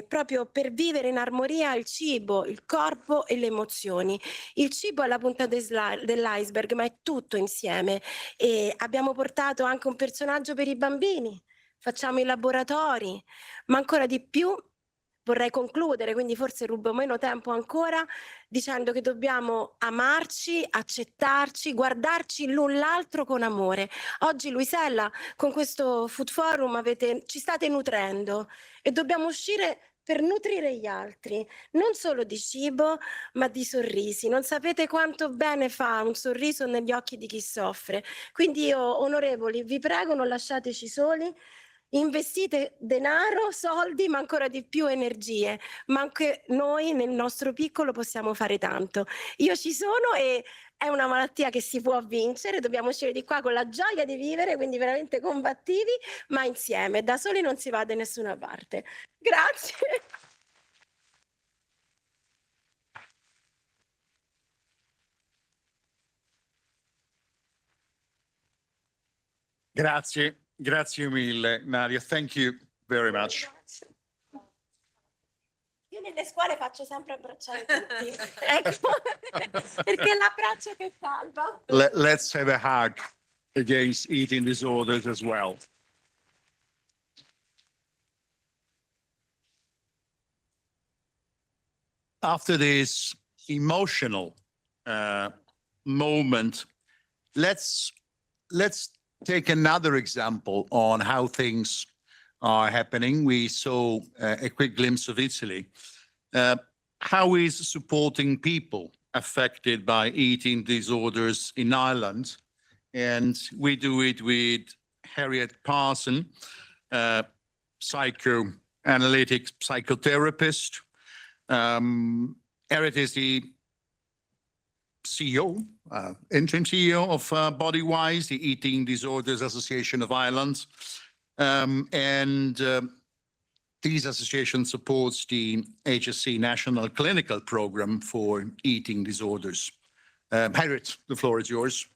proprio per vivere in armonia il cibo, il corpo e le emozioni. Il cibo è la punta dell'iceberg, ma è tutto insieme. E abbiamo portato anche un personaggio per i bambini, facciamo i laboratori, ma ancora di più vorrei concludere, quindi forse rubo meno tempo ancora, dicendo che dobbiamo amarci, accettarci, guardarci l'un l'altro con amore. Oggi, Luisella, con questo Food Forum ci state nutrendo e dobbiamo uscire per nutrire gli altri, non solo di cibo, ma di sorrisi. Non sapete quanto bene fa un sorriso negli occhi di chi soffre. Quindi io, onorevoli, vi prego, non lasciateci soli. investite denaro, soldi, ma ancora di più energie, ma anche noi nel nostro piccolo possiamo fare tanto. Io ci sono e è una malattia che si può vincere, dobbiamo uscire di qua con la gioia di vivere, quindi veramente combattivi, ma insieme, da soli non si va da nessuna parte. Grazie. Grazie mille, Nadia. Thank you very much. Io nelle scuole faccio sempre abbracciare tutti, ecco, perché è l'abbraccio che salva. Let's have a hug against eating disorders as well. After this emotional moment, let's take another example on how things are happening. We saw a quick glimpse of Italy. How is supporting people affected by eating disorders in Ireland? And we do it with Harriet Parson, psychoanalytic psychotherapist. Harriet is the CEO, interim CEO of Bodywise, the Eating Disorders Association of Ireland. This association supports the HSC National Clinical Program for Eating Disorders. Harriet, the floor is yours.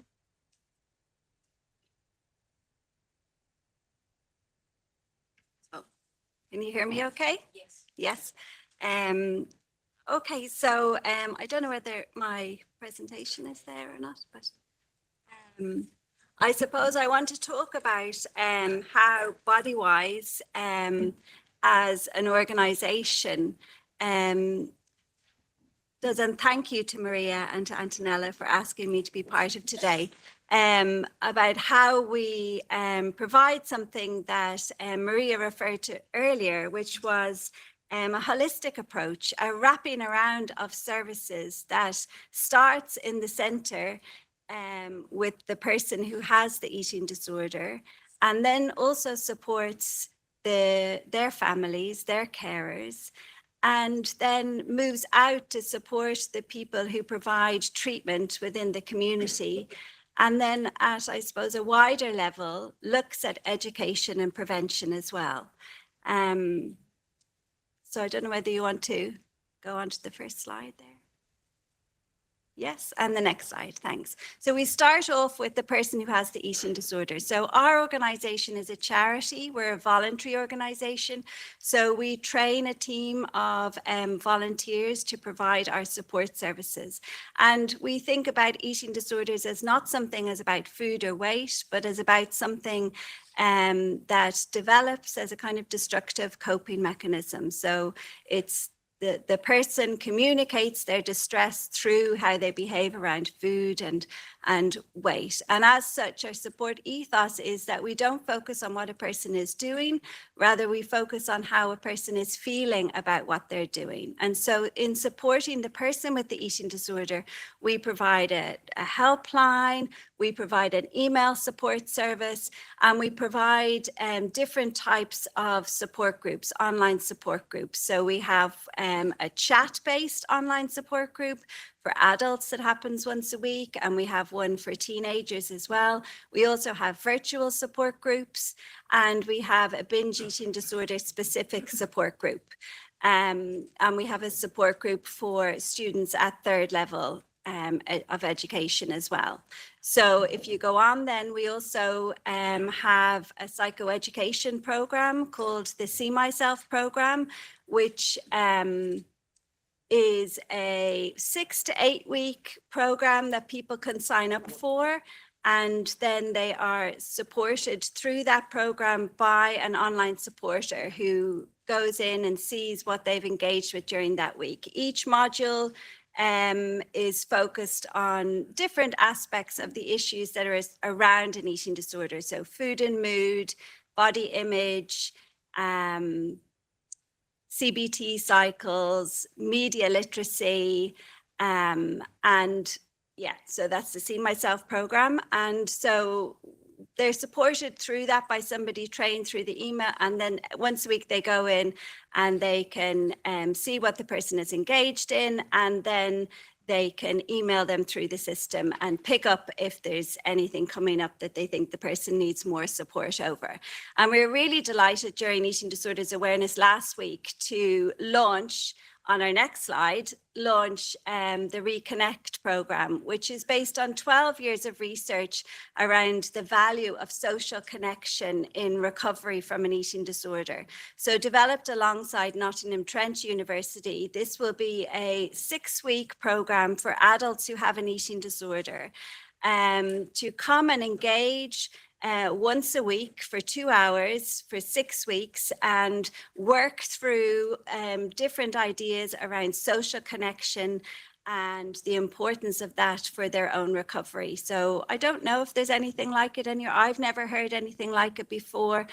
Can you hear me okay? Yes. Yes. Okay, so I don't know whether my presentation is there or not, but I suppose I want to talk about how Bodywise as an organization does, and thank you to Maria and to Antonella for asking me to be part of today, about how we provide something that Maria referred to earlier, which was a holistic approach, a wrapping around of services that starts in the center with the person who has the eating disorder, and then also supports their families, their carers, and then moves out to support the people who provide treatment within the community. And then at, I suppose, a wider level, looks at education and prevention as well. So I don't know whether you want to go on to the first slide there. Yes, and the next slide, thanks. So we start off with the person who has the eating disorder. So our organization is a charity, we're a voluntary organization. So we train a team of volunteers to provide our support services. And we think about eating disorders as not something as about food or weight, but as about something that develops as a kind of destructive coping mechanism. So it's the person communicates their distress through how they behave around food and weight. And as such, our support ethos is that we don't focus on what a person is doing, rather we focus on how a person is feeling about what they're doing. And so in supporting the person with the eating disorder, we provide a helpline, we provide an email support service, and we provide different types of support groups, online support groups. So we have a chat-based online support group for adults that happens once a week, and we have one for teenagers as well. We also have virtual support groups, and we have a binge eating disorder specific support group. And we have a support group for students at third level of education as well. So if you go on, then we also have a psychoeducation program called the See Myself program, which is a 6 to 8 week program that people can sign up for. And then they are supported through that program by an online supporter who goes in and sees what they've engaged with during that week. Each module is focused on different aspects of the issues that are around an eating disorder. So food and mood, body image, CBT cycles, media literacy, and yeah, so that's the See Myself program. And so they're supported through that by somebody trained through the email. And then once a week they go in and they can see what the person is engaged in, and then they can email them through the system and pick up if there's anything coming up that they think the person needs more support over. And we're really delighted during Eating Disorders Awareness last week to launch, on our next slide, launch the Reconnect program, which is based on 12 years of research around the value of social connection in recovery from an eating disorder. So developed alongside Nottingham Trent University, this will be a 6-week program for adults who have an eating disorder to come and engage once a week for 2 hours for 6 weeks and work through different ideas around social connection and the importance of that for their own recovery. So I don't know if there's anything like it in your, I've never heard anything like it before.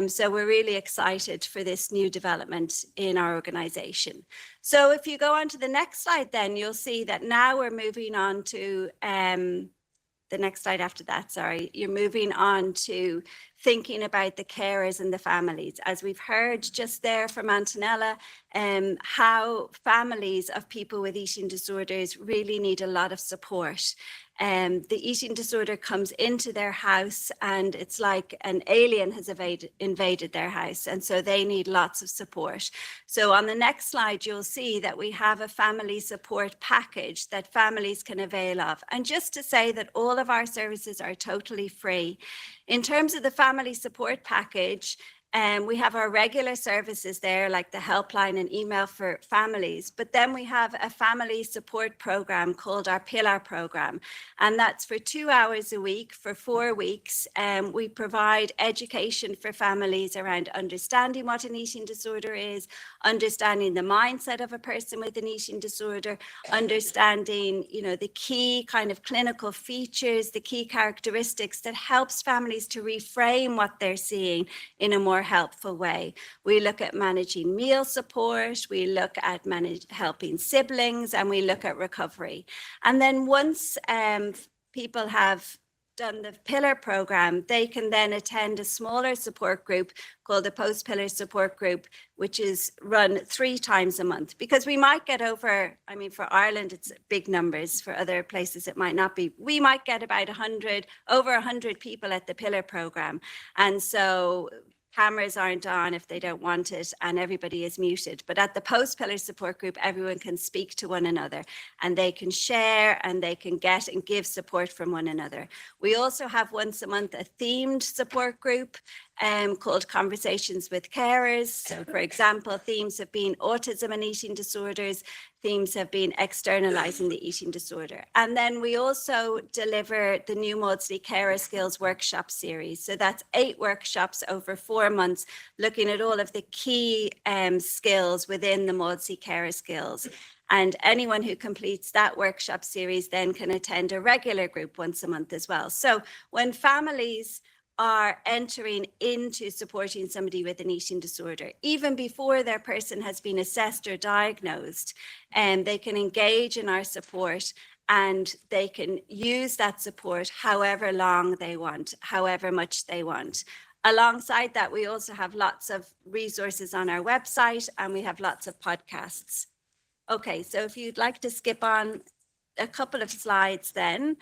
So we're really excited for this new development in our organization. So if you go on to the next slide, then you'll see that now we're moving on to the next slide after that, sorry, you're moving on to thinking about the carers and the families. As we've heard just there from Antonella, how families of people with eating disorders really need a lot of support. The eating disorder comes into their house and it's like an alien has invaded their house, and so they need lots of support. So on the next slide, you'll see that we have a family support package that families can avail of. And just to say that all of our services are totally free. In terms of the family support package, we have our regular services there, like the helpline and email for families. But then we have a family support program called our Pillar program. And that's for 2 hours a week for 4 weeks. We provide education for families around understanding what an eating disorder is, understanding the mindset of a person with an eating disorder, understanding, you know, the key kind of clinical features, the key characteristics that helps families to reframe what they're seeing in a more helpful way. We look at managing meal support, we look at helping siblings, and we look at recovery. And then once people have done the Pillar program, they can then attend a smaller support group called the Post-Pillar Support Group, which is run 3 times a month. Because we might get over, I mean, for Ireland, it's big numbers. For other places, it might not be. We might get about over 100 people at the Pillar program. And so cameras aren't on if they don't want it, and everybody is muted. But at the Post-Pillar Support Group, everyone can speak to one another, and they can share, and they can get and give support from one another. We also have once a month a themed support group called Conversations with Carers. So for example, themes have been autism and eating disorders. Themes have been externalizing the eating disorder. And then we also deliver the new Maudsley Carer Skills Workshop series. So that's 8 workshops over 4 months, looking at all of the key skills within the Maudsley Carer Skills. And anyone who completes that workshop series then can attend a regular group once a month as well. So when families are entering into supporting somebody with an eating disorder, even before their person has been assessed or diagnosed, and they can engage in our support, and they can use that support however long they want, however much they want. Alongside that, we also have lots of resources on our website, and we have lots of podcasts. Okay, so if you'd like to skip on a couple of slides then,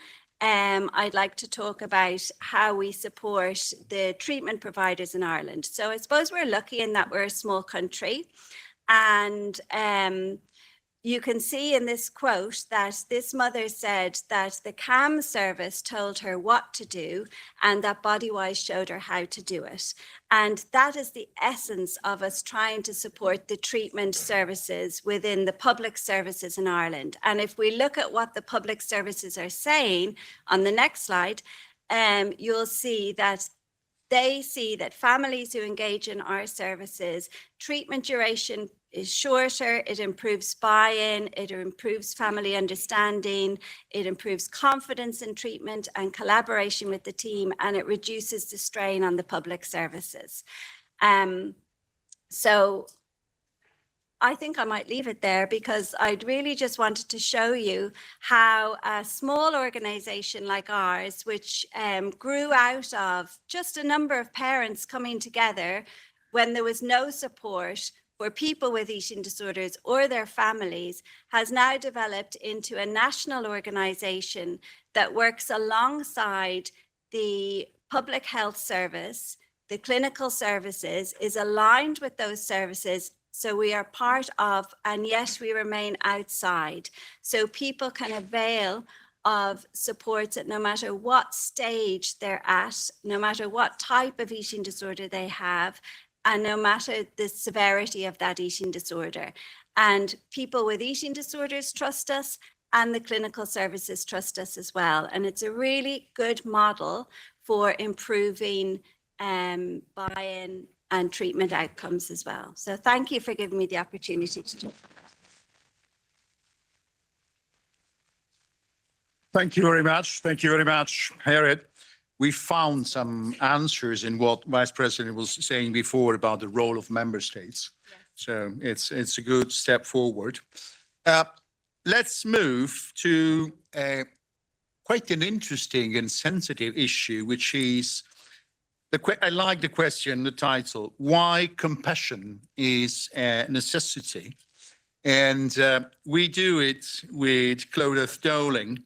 I'd like to talk about how we support the treatment providers in Ireland. So I suppose we're lucky in that we're a small country, and you can see in this quote that this mother said that the CAM service told her what to do and that Bodywise showed her how to do it. And that is the essence of us trying to support the treatment services within the public services in Ireland. And if we look at what the public services are saying on the next slide, you'll see that they see that families who engage in our services, treatment duration is shorter, it improves buy-in, it improves family understanding, it improves confidence in treatment and collaboration with the team, and it reduces the strain on the public services. So I think I might leave it there because I'd really just wanted to show you how a small organization like ours, which grew out of just a number of parents coming together when there was no support for people with eating disorders or their families, has now developed into a national organization that works alongside the public health service, the clinical services, is aligned with those services. So we are part of, and yet we remain outside. So people can avail of supports at no matter what stage they're at, no matter what type of eating disorder they have, and no matter the severity of that eating disorder. And people with eating disorders trust us, and the clinical services trust us as well. And it's a really good model for improving buy-in and treatment outcomes as well. So thank you for giving me the opportunity to talk. Thank you very much. Thank you very much, Harriet. We found some answers in what Vice President was saying before about the role of member states. So it's a good step forward. Let's move to quite an interesting and sensitive issue, which is, I like the question, the title, why compassion is a necessity. And we do it with Clodagh Dowling,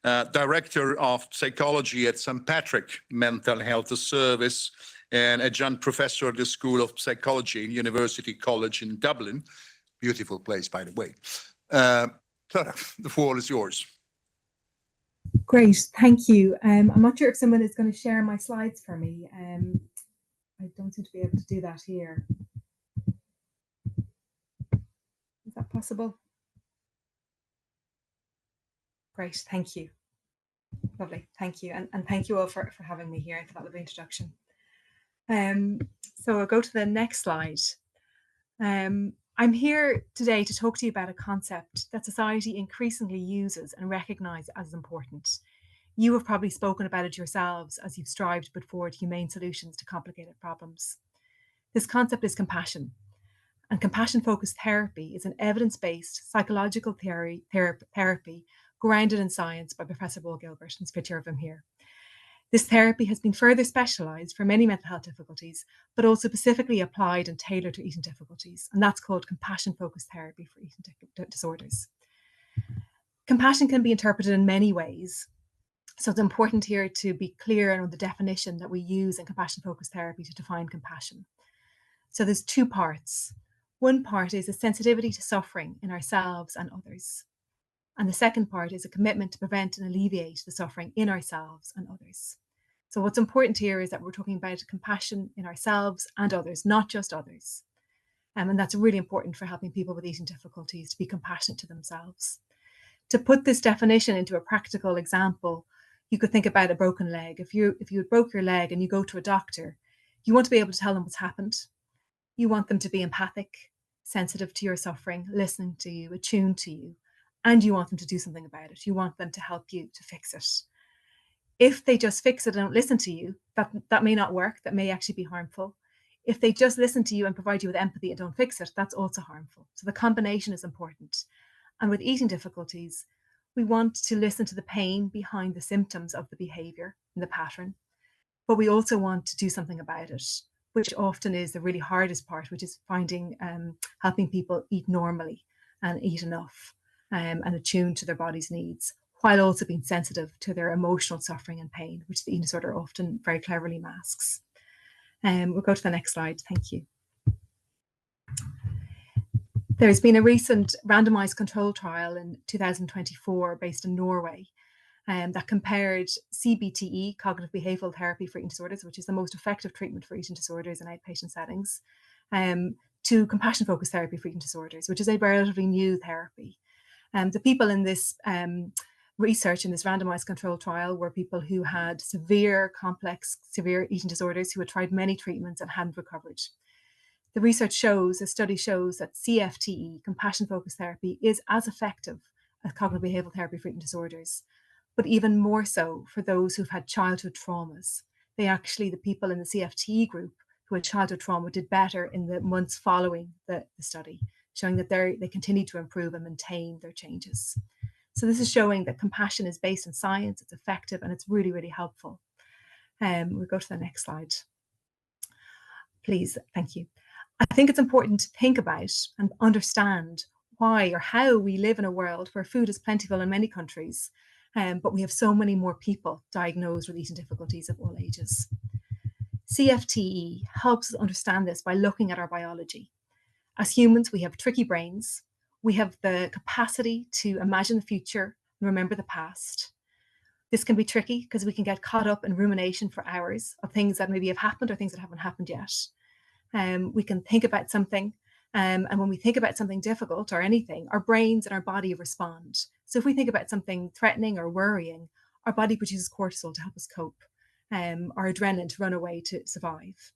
Director of Psychology at St. Patrick Mental Health Service and adjunct professor at the School of Psychology, University College in Dublin. Beautiful place, by the way. Clodagh, the floor is yours. Great, thank you. I'm not sure if someone is going to share my slides for me. I don't seem to be able to do that here. Is that possible? Great, thank you. Lovely, thank you. And thank you all for having me here and for that lovely introduction. So I'll go to the next slide. I'm here today to talk to you about a concept that society increasingly uses and recognises as important. You have probably spoken about it yourselves as you've strived to put forward humane solutions to complicated problems. This concept is compassion, and compassion-focused therapy is an evidence-based psychological therapy grounded in science by Professor Will Gilbert, and picture of him here. This therapy has been further specialised for many mental health difficulties, but also specifically applied and tailored to eating difficulties, and that's called compassion-focused therapy for eating disorders. Compassion can be interpreted in many ways, so it's important here to be clear on the definition that we use in compassion-focused therapy to define compassion. So there's two parts. One part is a sensitivity to suffering in ourselves and others. And the second part is a commitment to prevent and alleviate the suffering in ourselves and others. So what's important here is that we're talking about compassion in ourselves and others, not just others. And that's really important for helping people with eating difficulties to be compassionate to themselves. To put this definition into a practical example, you could think about a broken leg. If you broke your leg and you go to a doctor, you want to be able to tell them what's happened. You want them to be empathic, sensitive to your suffering, listening to you, attuned to you, and you want them to do something about it. You want them to help you to fix it. If they just fix it and don't listen to you, that may not work. That may actually be harmful. If they just listen to you and provide you with empathy and don't fix it, that's also harmful. So the combination is important. And with eating difficulties, we want to listen to the pain behind the symptoms of the behavior and the pattern, but we also want to do something about it, which often is the really hardest part, which is helping people eat normally and eat enough and attune to their body's needs, while also being sensitive to their emotional suffering and pain, which the eating disorder often very cleverly masks. We'll go to the next slide. Thank you. There's been a recent randomized control trial in 2024 based in Norway that compared CBTE, cognitive behavioural therapy for eating disorders, which is the most effective treatment for eating disorders in outpatient settings, to compassion-focused therapy for eating disorders, which is a relatively new therapy. The people in this research in this randomized control trial were people who had severe eating disorders who had tried many treatments and hadn't recovered. The research shows, a study shows that CFTE, compassion-focused therapy, is as effective as cognitive behavioural therapy for eating disorders, but even more so for those who've had childhood traumas. The people in the CFTE group who had childhood trauma did better in the months following the study showing that they continue to improve and maintain their changes. So this is showing that compassion is based on science, it's effective, and it's really, really helpful. We'll go to the next slide. Please, thank you. I think it's important to think about and understand why or how we live in a world where food is plentiful in many countries, but we have so many more people diagnosed with eating difficulties of all ages. CFTE helps us understand this by looking at our biology. As humans, we have tricky brains. We have the capacity to imagine the future and remember the past. This can be tricky because we can get caught up in rumination for hours of things that maybe have happened or things that haven't happened yet. We can think about something, and when we think about something difficult or anything, our brains and our body respond. So if we think about something threatening or worrying, our body produces cortisol to help us cope, or adrenaline to run away to survive.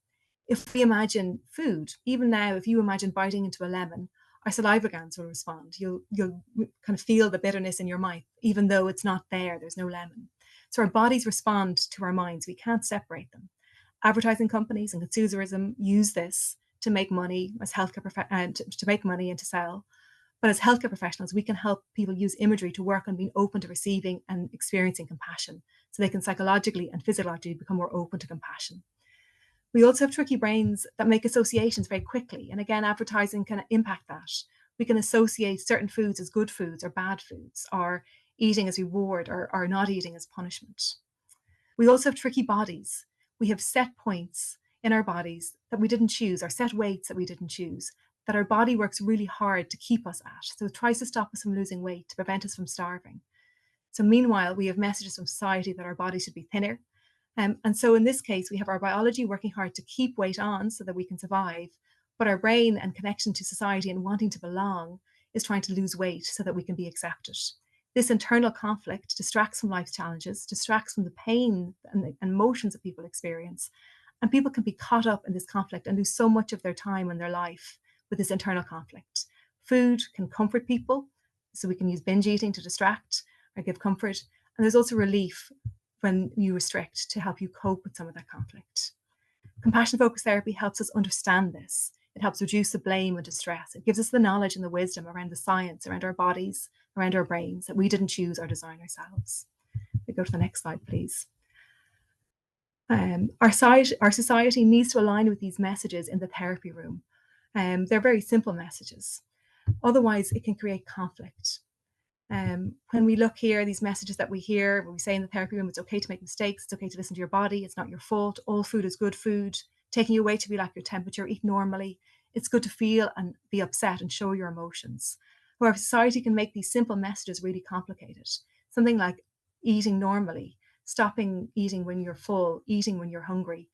If we imagine food, even now, if you imagine biting into a lemon, our saliva glands will respond. You'll kind of feel the bitterness in your mouth, even though it's not there, there's no lemon. So our bodies respond to our minds. We can't separate them. Advertising companies and consumerism use this to make money as healthcare to make money and to sell. But as healthcare professionals, we can help people use imagery to work on being open to receiving and experiencing compassion, so they can psychologically and physiologically become more open to compassion. We also have tricky brains that make associations very quickly. And again, advertising can impact that. We can associate certain foods as good foods or bad foods, or eating as reward or not eating as punishment. We also have tricky bodies. We have set points in our bodies that we didn't choose, or set weights that we didn't choose, that our body works really hard to keep us at. So it tries to stop us from losing weight, to prevent us from starving. So meanwhile, we have messages from society that our body should be thinner. And so in this case, we have our biology working hard to keep weight on so that we can survive, but our brain and connection to society and wanting to belong is trying to lose weight so that we can be accepted. This internal conflict distracts from life's challenges, distracts from the pain and the emotions that people experience. And people can be caught up in this conflict and lose so much of their time and their life with this internal conflict. Food can comfort people, so we can use binge eating to distract or give comfort. And there's also relief when you restrict to help you cope with some of that conflict. Compassion-focused therapy helps us understand this. It helps reduce the blame and distress. It gives us the knowledge and the wisdom around the science, around our bodies, around our brains that we didn't choose or design ourselves. We go to the next slide, please. Our society needs to align with these messages in the therapy room. They're very simple messages. Otherwise, it can create conflict. When we look here, these messages that we hear, when we say in the therapy room, it's okay to make mistakes, it's okay to listen to your body, it's not your fault, all food is good food, taking you away to be like your temperature, eat normally, it's good to feel and be upset and show your emotions. However, society can make these simple messages really complicated. Something like eating normally, stopping eating when you're full, eating when you're hungry,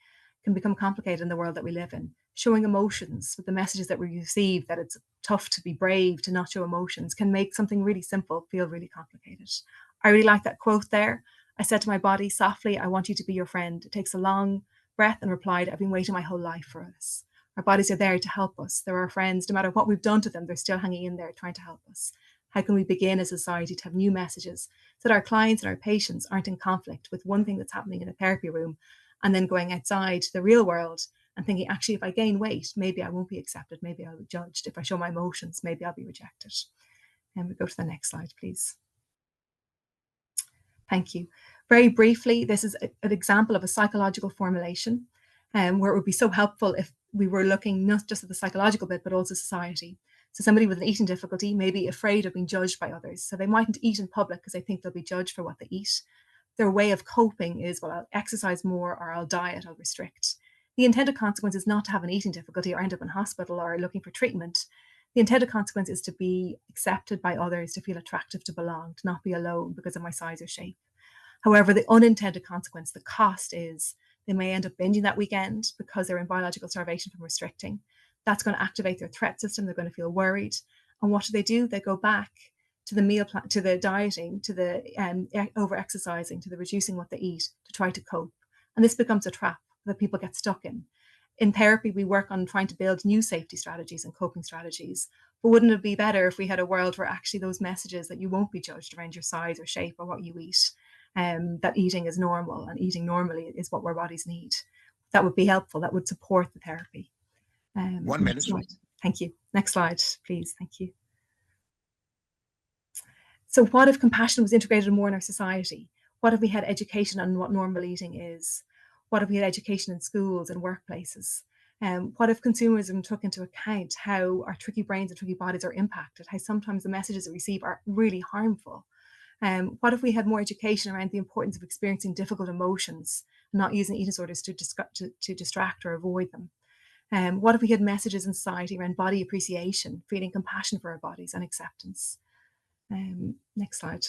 can become complicated in the world that we live in. Showing emotions with the messages that we receive, that it's tough to be brave, to not show emotions, can make something really simple feel really complicated. I really like that quote there. I said to my body softly, I want you to be your friend. It takes a long breath and replied, I've been waiting my whole life for this. Our bodies are there to help us. They're our friends. No matter what we've done to them, they're still hanging in there trying to help us. How can we begin as a society to have new messages so that our clients and our patients aren't in conflict with one thing that's happening in a therapy room and then going outside to the real world and thinking, actually, if I gain weight, maybe I won't be accepted, maybe I'll be judged. If I show my emotions, maybe I'll be rejected. And we go to the next slide, please. Thank you. Very briefly, this is an example of a psychological formulation where it would be so helpful if we were looking not just at the psychological bit, but also society. So somebody with an eating difficulty may be afraid of being judged by others. So they mightn't eat in public because they think they'll be judged for what they eat. Their way of coping is, well, I'll exercise more, or I'll diet, I'll restrict. The intended consequence is not to have an eating difficulty or end up in hospital or looking for treatment. The intended consequence is to be accepted by others, to feel attractive, to belong, to not be alone because of my size or shape. However, the unintended consequence, the cost, is they may end up binging that weekend because they're in biological starvation from restricting. That's going to activate their threat system. They're going to feel worried. And what do? They go back to the meal plan, to the dieting, to the over-exercising, to the reducing what they eat to try to cope. And this becomes a trap that people get stuck in. In therapy, we work on trying to build new safety strategies and coping strategies. But wouldn't it be better if we had a world where actually those messages that you won't be judged around your size or shape or what you eat, that eating is normal and eating normally is what our bodies need? That would be helpful. That would support the therapy. 1 minute. Thank you. Next slide, please. Thank you. So what if compassion was integrated more in our society? What if we had education on what normal eating is? What if we had education in schools and workplaces? What if consumerism took into account how our tricky brains and tricky bodies are impacted, how sometimes the messages that we receive are really harmful? What if we had more education around the importance of experiencing difficult emotions, not using eating disorders to distract or avoid them? What if we had messages in society around body appreciation, feeling compassion for our bodies and acceptance? Next slide.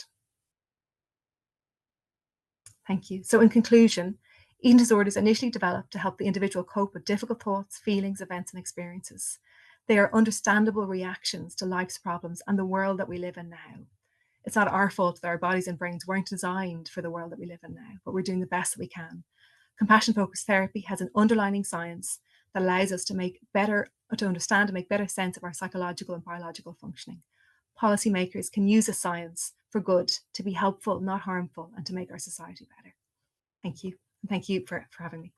Thank you. So in conclusion, eating disorders initially developed to help the individual cope with difficult thoughts, feelings, events, and experiences. They are understandable reactions to life's problems and the world that we live in now. It's not our fault that our bodies and brains weren't designed for the world that we live in now, but we're doing the best that we can. Compassion-focused therapy has an underlying science that allows us to understand and make better sense of our psychological and biological functioning. Policymakers can use the science for good, to be helpful, not harmful, and to make our society better. Thank you. Thank you for having me.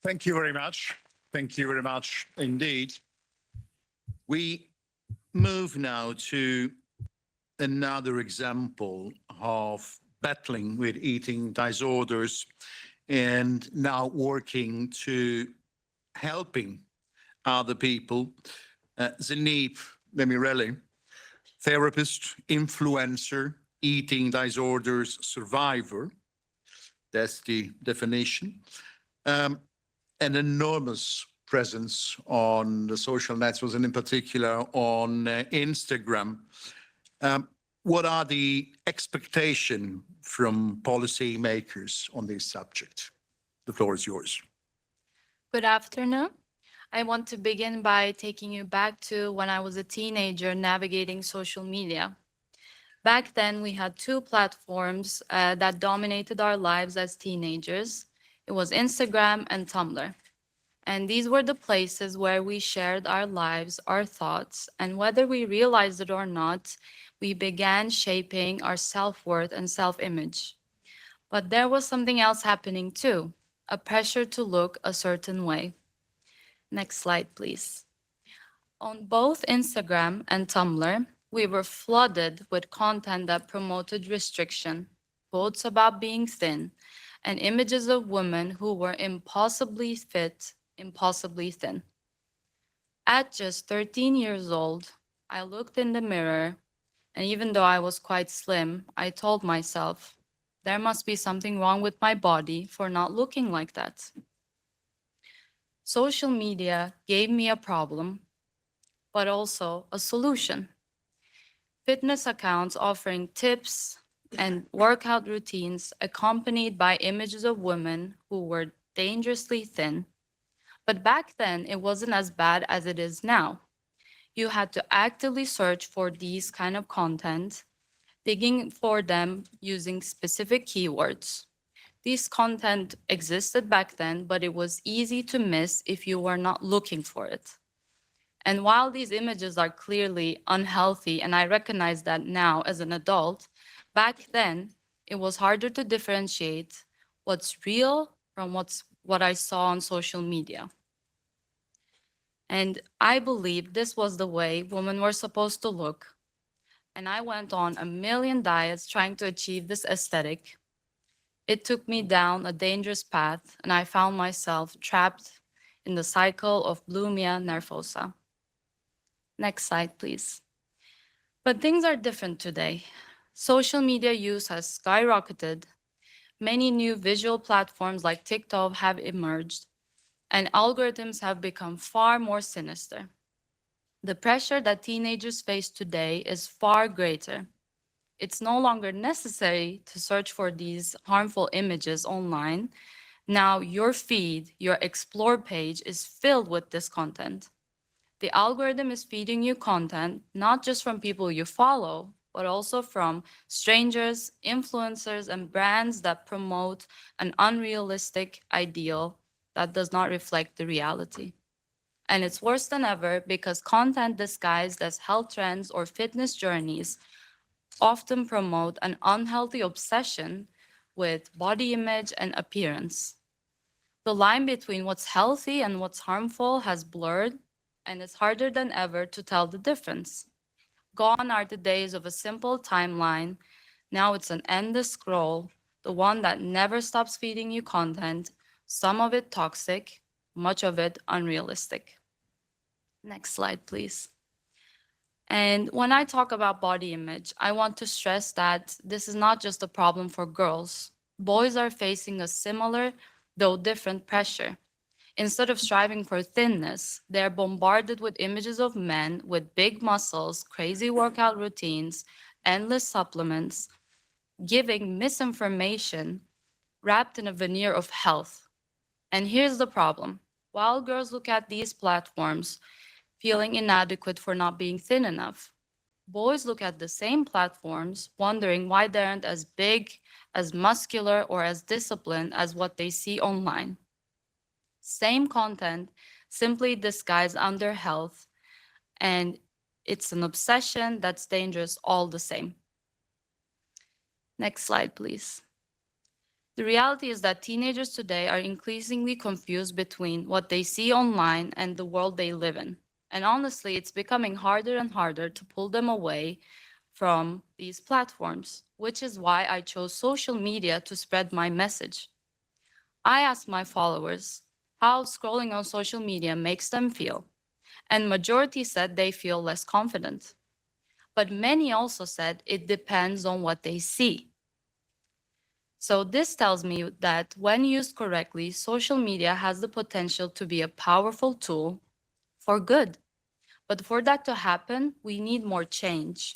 Thank you very much. Thank you very much indeed. We move now to another example of battling with eating disorders and now working to helping other people. Zeynep Demirelli, therapist, influencer, eating disorders survivor. That's the definition. An enormous presence on the social networks and in particular on Instagram. What are the expectations from policymakers on this subject? The floor is yours. Good afternoon. I want to begin by taking you back to when I was a teenager navigating social media. Back then, we had two platforms that dominated our lives as teenagers. It was Instagram and Tumblr. And these were the places where we shared our lives, our thoughts, and whether we realized it or not, we began shaping our self-worth and self-image. But there was something else happening too, a pressure to look a certain way. Next slide, please. On both Instagram and Tumblr, we were flooded with content that promoted restriction, quotes about being thin, and images of women who were impossibly fit, impossibly thin. At just 13 years old, I looked in the mirror, and even though I was quite slim, I told myself, there must be something wrong with my body for not looking like that. Social media gave me a problem, but also a solution. Fitness accounts offering tips and workout routines accompanied by images of women who were dangerously thin. But back then, it wasn't as bad as it is now. You had to actively search for these kind of content, digging for them using specific keywords. These content existed back then, but it was easy to miss if you were not looking for it. And while these images are clearly unhealthy, and I recognize that now as an adult, back then it was harder to differentiate what's real from what I saw on social media. And I believe this was the way women were supposed to look. And I went on a million diets trying to achieve this aesthetic. It took me down a dangerous path, and I found myself trapped in the cycle of bulimia nervosa. Next slide, please. But things are different today. Social media use has skyrocketed. Many new visual platforms like TikTok have emerged, and algorithms have become far more sinister. The pressure that teenagers face today is far greater. It's no longer necessary to search for these harmful images online. Now your feed, your explore page is filled with this content. The algorithm is feeding you content, not just from people you follow, but also from strangers, influencers, and brands that promote an unrealistic ideal that does not reflect the reality. And it's worse than ever because content disguised as health trends or fitness journeys often promote an unhealthy obsession with body image and appearance. The line between what's healthy and what's harmful has blurred, and it's harder than ever to tell the difference. Gone are the days of a simple timeline. Now it's an endless scroll, the one that never stops feeding you content, some of it toxic, much of it unrealistic. Next slide, please. And when I talk about body image, I want to stress that this is not just a problem for girls. Boys are facing a similar, though different pressure. Instead of striving for thinness, they're bombarded with images of men with big muscles, crazy workout routines, endless supplements, giving misinformation wrapped in a veneer of health. And here's the problem. While girls look at these platforms feeling inadequate for not being thin enough, boys look at the same platforms wondering why they aren't as big, as muscular, or as disciplined as what they see online. Same content, simply disguised under health, and it's an obsession that's dangerous all the same. Next slide, please. The reality is that teenagers today are increasingly confused between what they see online and the world they live in. And honestly, it's becoming harder and harder to pull them away from these platforms, which is why I chose social media to spread my message. I asked my followers how scrolling on social media makes them feel, and majority said they feel less confident. But many also said it depends on what they see. So this tells me that when used correctly, social media has the potential to be a powerful tool for good. But for that to happen, we need more change.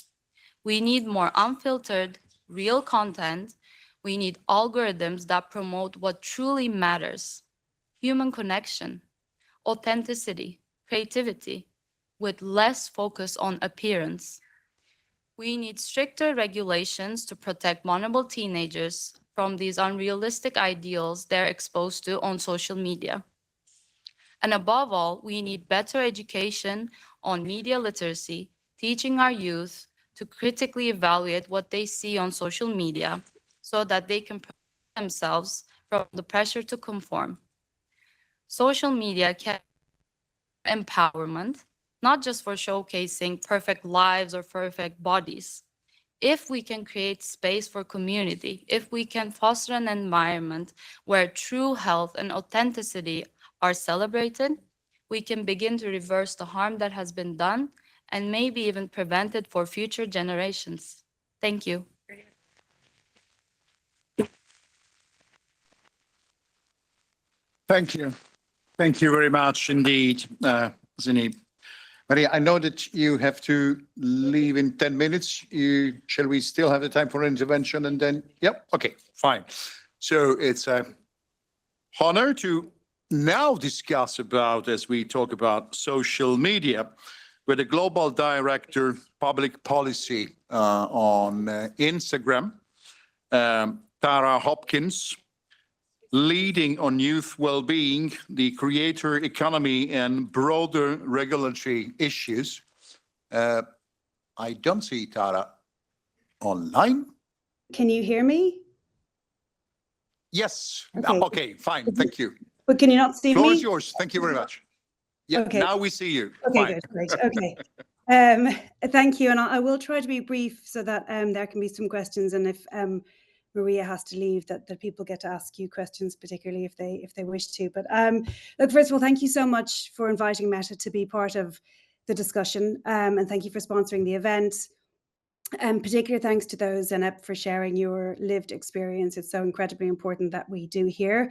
We need more unfiltered, real content. We need algorithms that promote what truly matters: human connection, authenticity, creativity, with less focus on appearance. We need stricter regulations to protect vulnerable teenagers from these unrealistic ideals they're exposed to on social media. And above all, we need better education on media literacy, teaching our youth to critically evaluate what they see on social media so that they can protect themselves from the pressure to conform. Social media can be empowerment, not just for showcasing perfect lives or perfect bodies. If we can create space for community, if we can foster an environment where true health and authenticity are celebrated, we can begin to reverse the harm that has been done and maybe even prevent it for future generations. Thank you. Thank you. Thank you very much indeed, Zini. Maria, I know that you have to leave in 10 minutes. Shall we still have the time for intervention and then? Yep, okay, fine. So it's a honor to now discuss about, as we talk about social media, with the Global Director, Public Policy on Instagram, Tara Hopkins, leading on youth well-being, the creator economy, and broader regulatory issues. I don't see Tara online. Can you hear me? Yes. Okay. Okay, fine. Thank you. But can you not see Floor me? is yours. Thank you very much. Yeah, Okay. now we see you. Okay, Fine. good, great. Okay. Thank you. And I will try to be brief so that there can be some questions. And if Maria has to leave, that people get to ask you questions, particularly if they wish to. But look, first of all, thank you so much for inviting Meta to be part of the discussion. And thank you for sponsoring the event. Particular thanks to those, Zeynep, for sharing your lived experience. It's so incredibly important that we do hear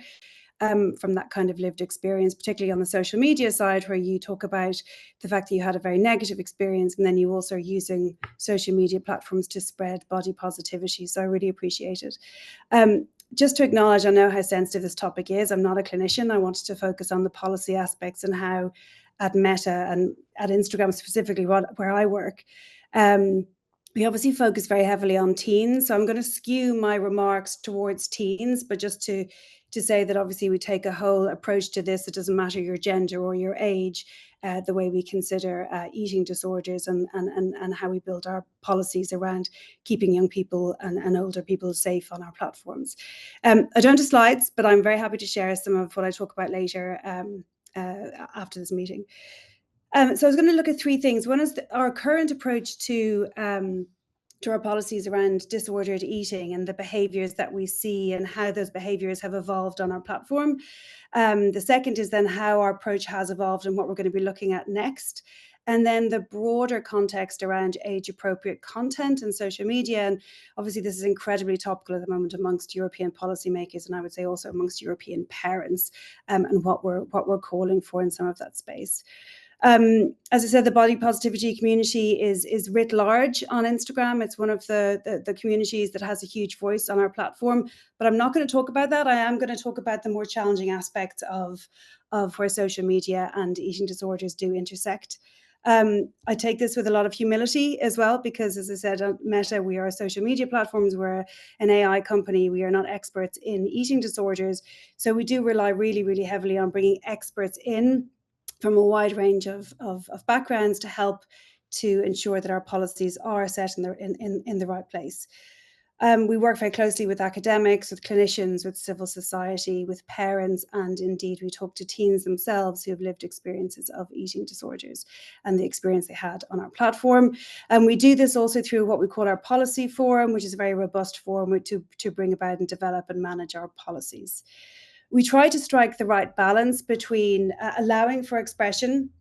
from that kind of lived experience, particularly on the social media side, where you talk about the fact that you had a very negative experience, and then you also are using social media platforms to spread body positivity. So I really appreciate it. Just to acknowledge, I know how sensitive this topic is. I'm not a clinician. I wanted to focus on the policy aspects and how at Meta and at Instagram specifically, where I work, We obviously focus very heavily on teens, so I'm going to skew my remarks towards teens, but just to say that obviously we take a whole approach to this. It doesn't matter your gender or your age, the way we consider eating disorders and how we build our policies around keeping young people and older people safe on our platforms. I don't have slides, but I'm very happy to share some of what I talk about later after this meeting. So I was going to look at three things. One is our current approach to our policies around disordered eating and the behaviours that we see and how those behaviours have evolved on our platform. The second is then how our approach has evolved and what we're going to be looking at next. And then the broader context around age-appropriate content and social media. And obviously this is incredibly topical at the moment amongst European policymakers, and I would say also amongst European parents, and what we're calling for in some of that space. As I said, the body positivity community is writ large on Instagram. It's one of the communities that has a huge voice on our platform, but I'm not going to talk about that. I am going to talk about the more challenging aspects of where social media and eating disorders do intersect. I take this with a lot of humility as well, because as I said, on Meta, we are social media platforms. We're an AI company. We are not experts in eating disorders. So we do rely really, really heavily on bringing experts in from a wide range of backgrounds to help to ensure that our policies are set in the right place. We work very closely with academics, with clinicians, with civil society, with parents, and indeed we talk to teens themselves who have lived experiences of eating disorders and the experience they had on our platform. And we do this also through what we call our policy forum, which is a very robust forum to bring about and develop and manage our policies. We try to strike the right balance between allowing for expression,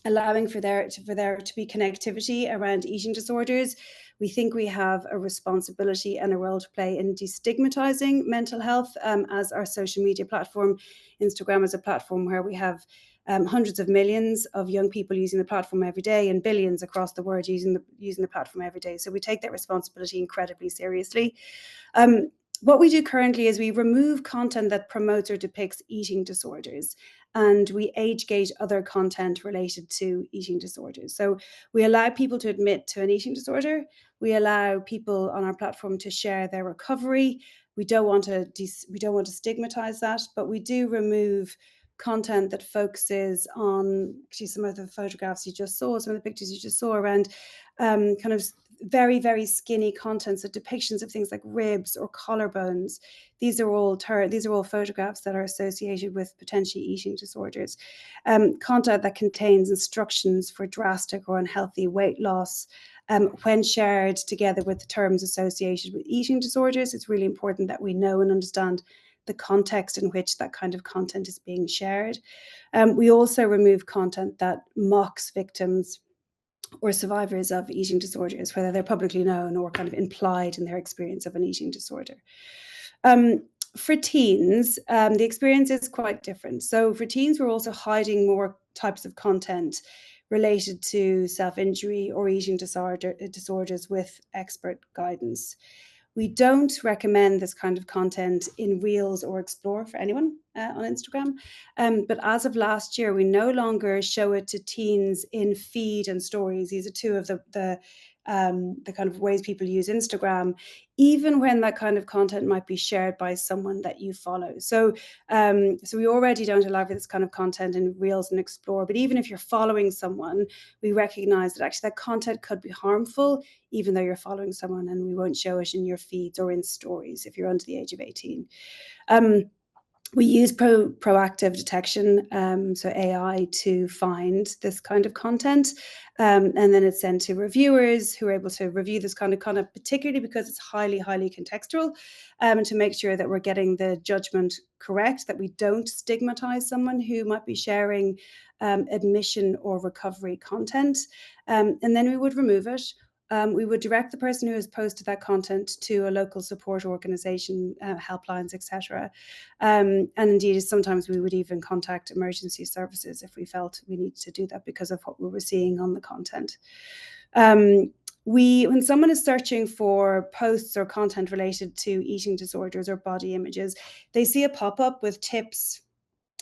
allowing for there to be connectivity around eating disorders. We think we have a responsibility and a role to play in destigmatizing mental health, as our social media platform. Instagram is a platform where we have hundreds of millions of young people using the platform every day and billions across the world using the platform every day. So we take that responsibility incredibly seriously. What we do currently is we remove content that promotes or depicts eating disorders, and we age gate other content related to eating disorders. So we allow people to admit to an eating disorder. We allow people on our platform to share their recovery. We don't want to stigmatize that, but we do remove content that focuses on actually some of the photographs you just saw, some of the pictures you just saw around kind of very, very skinny content, so depictions of things like ribs or collarbones. These are all photographs that are associated with potentially eating disorders. Content that contains instructions for drastic or unhealthy weight loss. When shared together with the terms associated with eating disorders, it's really important that we know and understand the context in which that kind of content is being shared. We also remove content that mocks victims or survivors of eating disorders, whether they're publicly known or kind of implied in their experience of an eating disorder. For teens, the experience is quite different. So for teens, we're also hiding more types of content related to self-injury or eating disorders with expert guidance. We don't recommend this kind of content in Reels or Explore for anyone on Instagram. But as of last year, we no longer show it to teens in feed and stories. These are two of the kind of ways people use Instagram, even when that kind of content might be shared by someone that you follow. So we already don't allow for this kind of content in Reels and Explore, but even if you're following someone, we recognize that actually that content could be harmful, even though you're following someone, and we won't show it in your feeds or in stories if you're under the age of 18. We use proactive detection, so AI, to find this kind of content, and then it's sent to reviewers who are able to review this kind of content, particularly because it's highly, highly contextual, to make sure that we're getting the judgment correct, that we don't stigmatize someone who might be sharing admission or recovery content, and then we would remove it. We would direct the person who has posted that content to a local support organization, helplines, etc. And indeed, sometimes we would even contact emergency services if we felt we needed to do that because of what we were seeing on the content. When someone is searching for posts or content related to eating disorders or body images, they see a pop-up with tips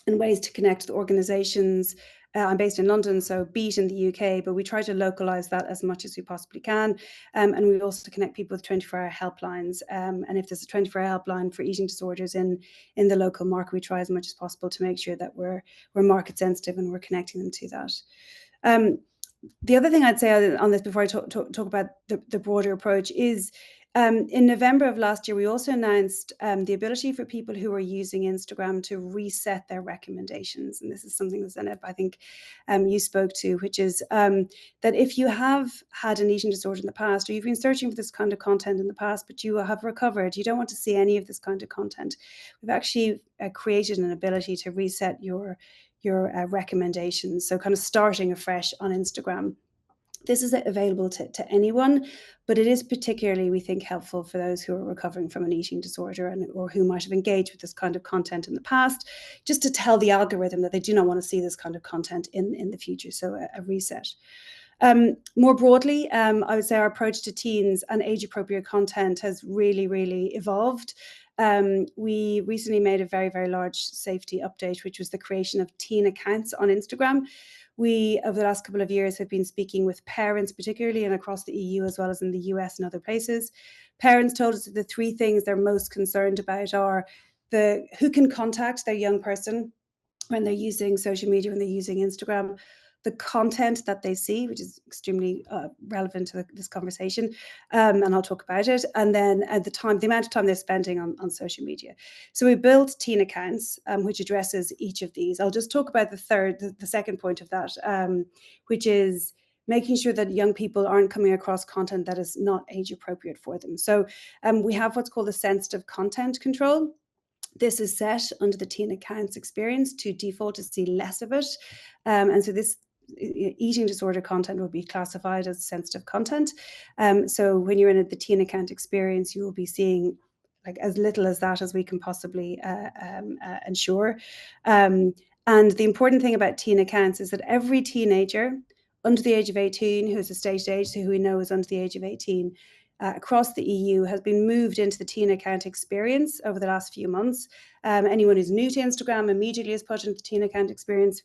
and ways to connect with organizations I'm based in London, so Beat in the UK, but we try to localize that as much as we possibly can. And we also connect people with 24-hour helplines. And if there's a 24-hour helpline for eating disorders in the local market, we try as much as possible to make sure that we're market sensitive and we're connecting them to that. The other thing I'd say on this before I talk about the broader approach is in November of last year, we also announced the ability for people who are using Instagram to reset their recommendations. And this is something that Zeynep, I think you spoke to, which is that if you have had an eating disorder in the past, or you've been searching for this kind of content in the past, but you have recovered, you don't want to see any of this kind of content. We've actually created an ability to reset your recommendations. So kind of starting afresh on Instagram. This is available to anyone, but it is particularly, we think, helpful for those who are recovering from an eating disorder or who might have engaged with this kind of content in the past, just to tell the algorithm that they do not want to see this kind of content in the future. So a reset. More broadly, I would say our approach to teens and age-appropriate content has really, really evolved. We recently made a very, very large safety update, which was the creation of teen accounts on Instagram. We, over the last couple of years, have been speaking with parents, particularly and across the EU, as well as in the US and other places. Parents told us that the three things they're most concerned about are who can contact their young person when they're using social media, when they're using Instagram, the content that they see, which is extremely relevant to this conversation, and I'll talk about it, and then at the amount of time they're spending on social media. So we built teen accounts, which addresses each of these. I'll just talk about the second point of that, which is making sure that young people aren't coming across content that is not age appropriate for them. So we have what's called a sensitive content control. This is set under the teen accounts experience to default to see less of it. And so this eating disorder content will be classified as sensitive content. So when you're in the teen account experience, you will be seeing like as little as that as we can possibly ensure. And the important thing about teen accounts is that every teenager under the age of 18 who is a stated age, so who we know is under the age of 18, across the EU has been moved into the teen account experience over the last few months. Anyone who's new to Instagram immediately is put into the teen account experience.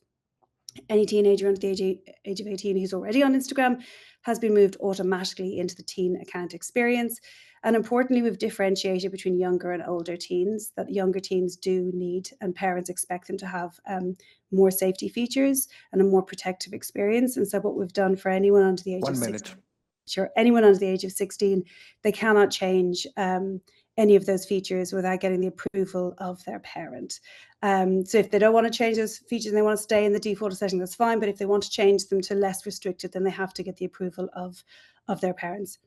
Any teenager under the age of 18 who's already on Instagram has been moved automatically into the teen account experience. And importantly, we've differentiated between younger and older teens, that younger teens do need and parents expect them to have more safety features and a more protective experience. And so what we've done for anyone under the age of 16, anyone under the age of 16, they cannot change any of those features without getting the approval of their parent. So if they don't want to change those features and they want to stay in the default setting, that's fine. But if they want to change them to less restricted, then they have to get the approval of their parents.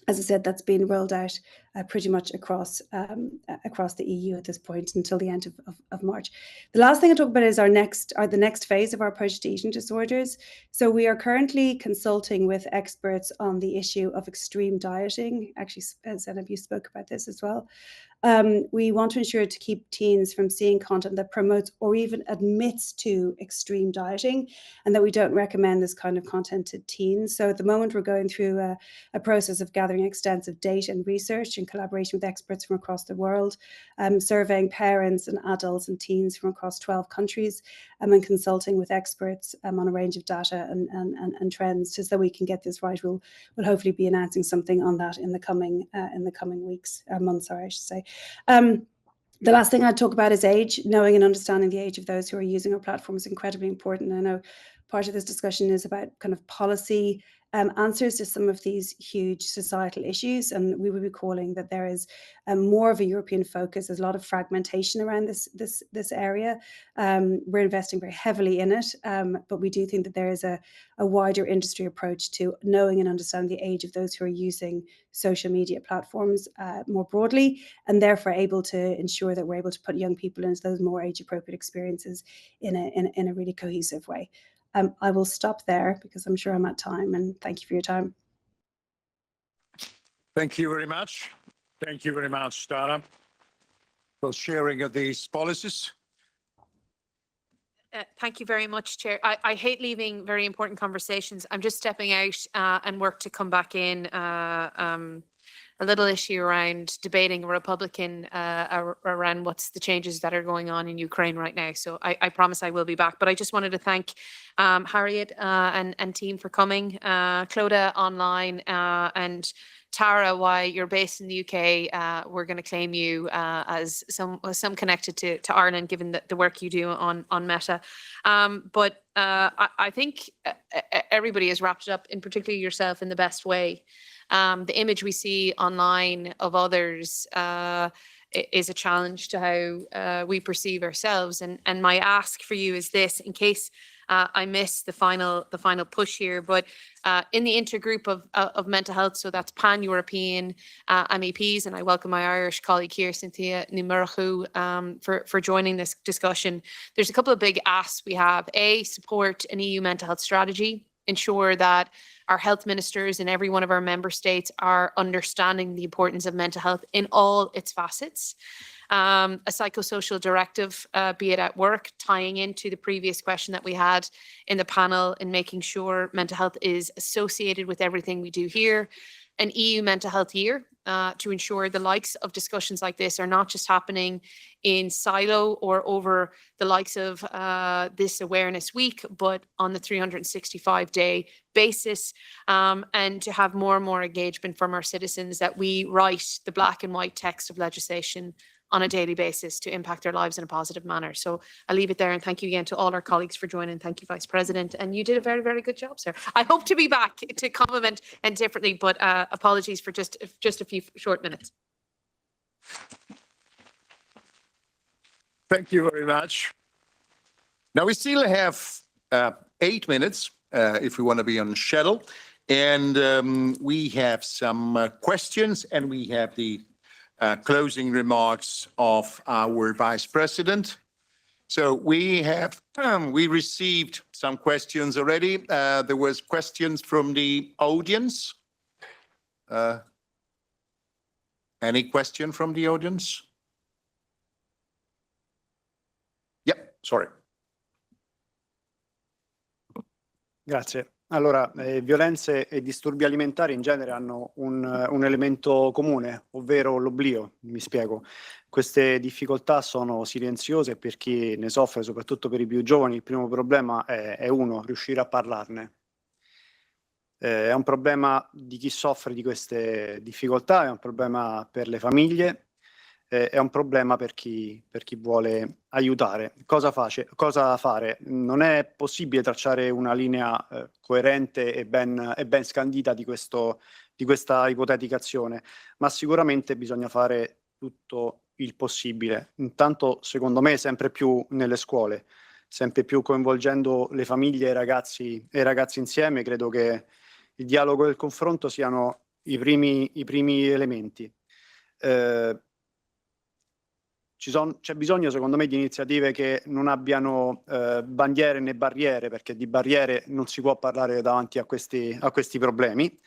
As I said, that's been rolled out pretty much across the EU at this point until the end of March. The last thing I'll talk about is the next phase of our approach to eating disorders. So we are currently consulting with experts on the issue of extreme dieting. Actually, Zeynep, you spoke about this as well. We want to ensure to keep teens from seeing content that promotes or even admits to extreme dieting, and that we don't recommend this kind of content to teens. So at the moment, we're going through a process of gathering extensive data and research in collaboration with experts from across the world, surveying parents and adults and teens from across 12 countries, and consulting with experts on a range of data and trends, so that we can get this right. We'll hopefully be announcing something on that in the coming weeks, months, sorry, I should say. The last thing I'd talk about is age. Knowing and understanding the age of those who are using our platform is incredibly important. I know part of this discussion is about kind of policy answers to some of these huge societal issues, and we would be calling that there is more of a European focus. There's a lot of fragmentation around this area. We're investing very heavily in it, but we do think that there is a wider industry approach to knowing and understanding the age of those who are using social media platforms more broadly, and therefore able to ensure that we're able to put young people into those more age-appropriate experiences in a really cohesive way. I will stop there because I'm sure I'm at time, and thank you for your time. Thank you very much. Thank you very much, Dara, for sharing of these policies. Thank you very much, Chair. I hate leaving very important conversations. I'm just stepping out and work to come back in little issue around debating a Republican around what's the changes that are going on in Ukraine right now. So I promise I will be back. But I just wanted to thank Harriet and team for coming, Clodagh online, and Tara, why you're based in the UK. We're going to claim you as some connected to Ireland, given the work you do on Meta. But I think everybody has wrapped it up, in particular yourself, in the best way. The image we see online of others is a challenge to how we perceive ourselves. And my ask for you is this, in case I miss the final push here, but in the intergroup of mental health, so that's pan-European MEPs, and I welcome my Irish colleague here, Cynthia Nimurahu, for joining this discussion. There's a couple of big asks we have. A, support an EU mental health strategy, ensure that our health ministers in every one of our member states are understanding the importance of mental health in all its facets. A psychosocial directive, be it at work, tying into the previous question that we had in the panel, and making sure mental health is associated with everything we do here. An EU mental health year to ensure the likes of discussions like this are not just happening in silo or over the likes of this awareness week, but on the 365-day basis, and to have more and more engagement from our citizens, that we write the black and white text of legislation on a daily basis to impact their lives in a positive manner. So I'll leave it there, and thank you again to all our colleagues for joining. Thank you, Vice President, and you did a very, very good job, sir. I hope to be back to compliment and differently, but apologies for just a few short minutes. Thank you very much. Now we still have 8 minutes if we want to be on schedule, and we have some questions, and we have the closing remarks of our Vice President. So we received some questions already. There was questions from the audience. Any question from the audience? Yep, sorry. Grazie. Allora, violenze e disturbi alimentari in genere hanno un elemento comune, ovvero l'oblio. Mi spiego. Queste difficoltà sono silenziose per chi ne soffre, soprattutto per i più giovani. Il primo problema è riuscire a parlarne. È un problema di chi soffre di queste difficoltà, è un problema per le famiglie, è un problema per chi vuole aiutare. Cosa fare? Non è possibile tracciare una linea coerente e ben scandita di questa ipotetica azione, ma sicuramente bisogna fare tutto il possibile. Intanto, secondo me, sempre più nelle scuole, sempre più coinvolgendo le famiglie e i ragazzi insieme. Credo che il dialogo e il confronto siano i primi elementi. C'è bisogno, secondo me, di iniziative che non abbiano bandiere né barriere, perché di barriere non si può parlare davanti a questi problemi,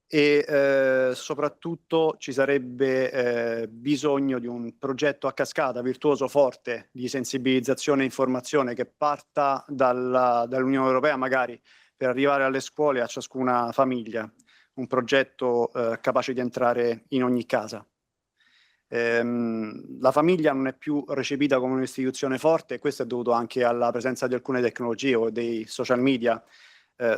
e soprattutto ci sarebbe bisogno di un progetto a cascata virtuoso forte di sensibilizzazione e informazione che parta dall'Unione Europea, magari, per arrivare alle scuole e a ciascuna famiglia, un progetto capace di entrare in ogni casa. La famiglia non è più recepita come un'istituzione forte, e questo è dovuto anche alla presenza di alcune tecnologie o dei social media.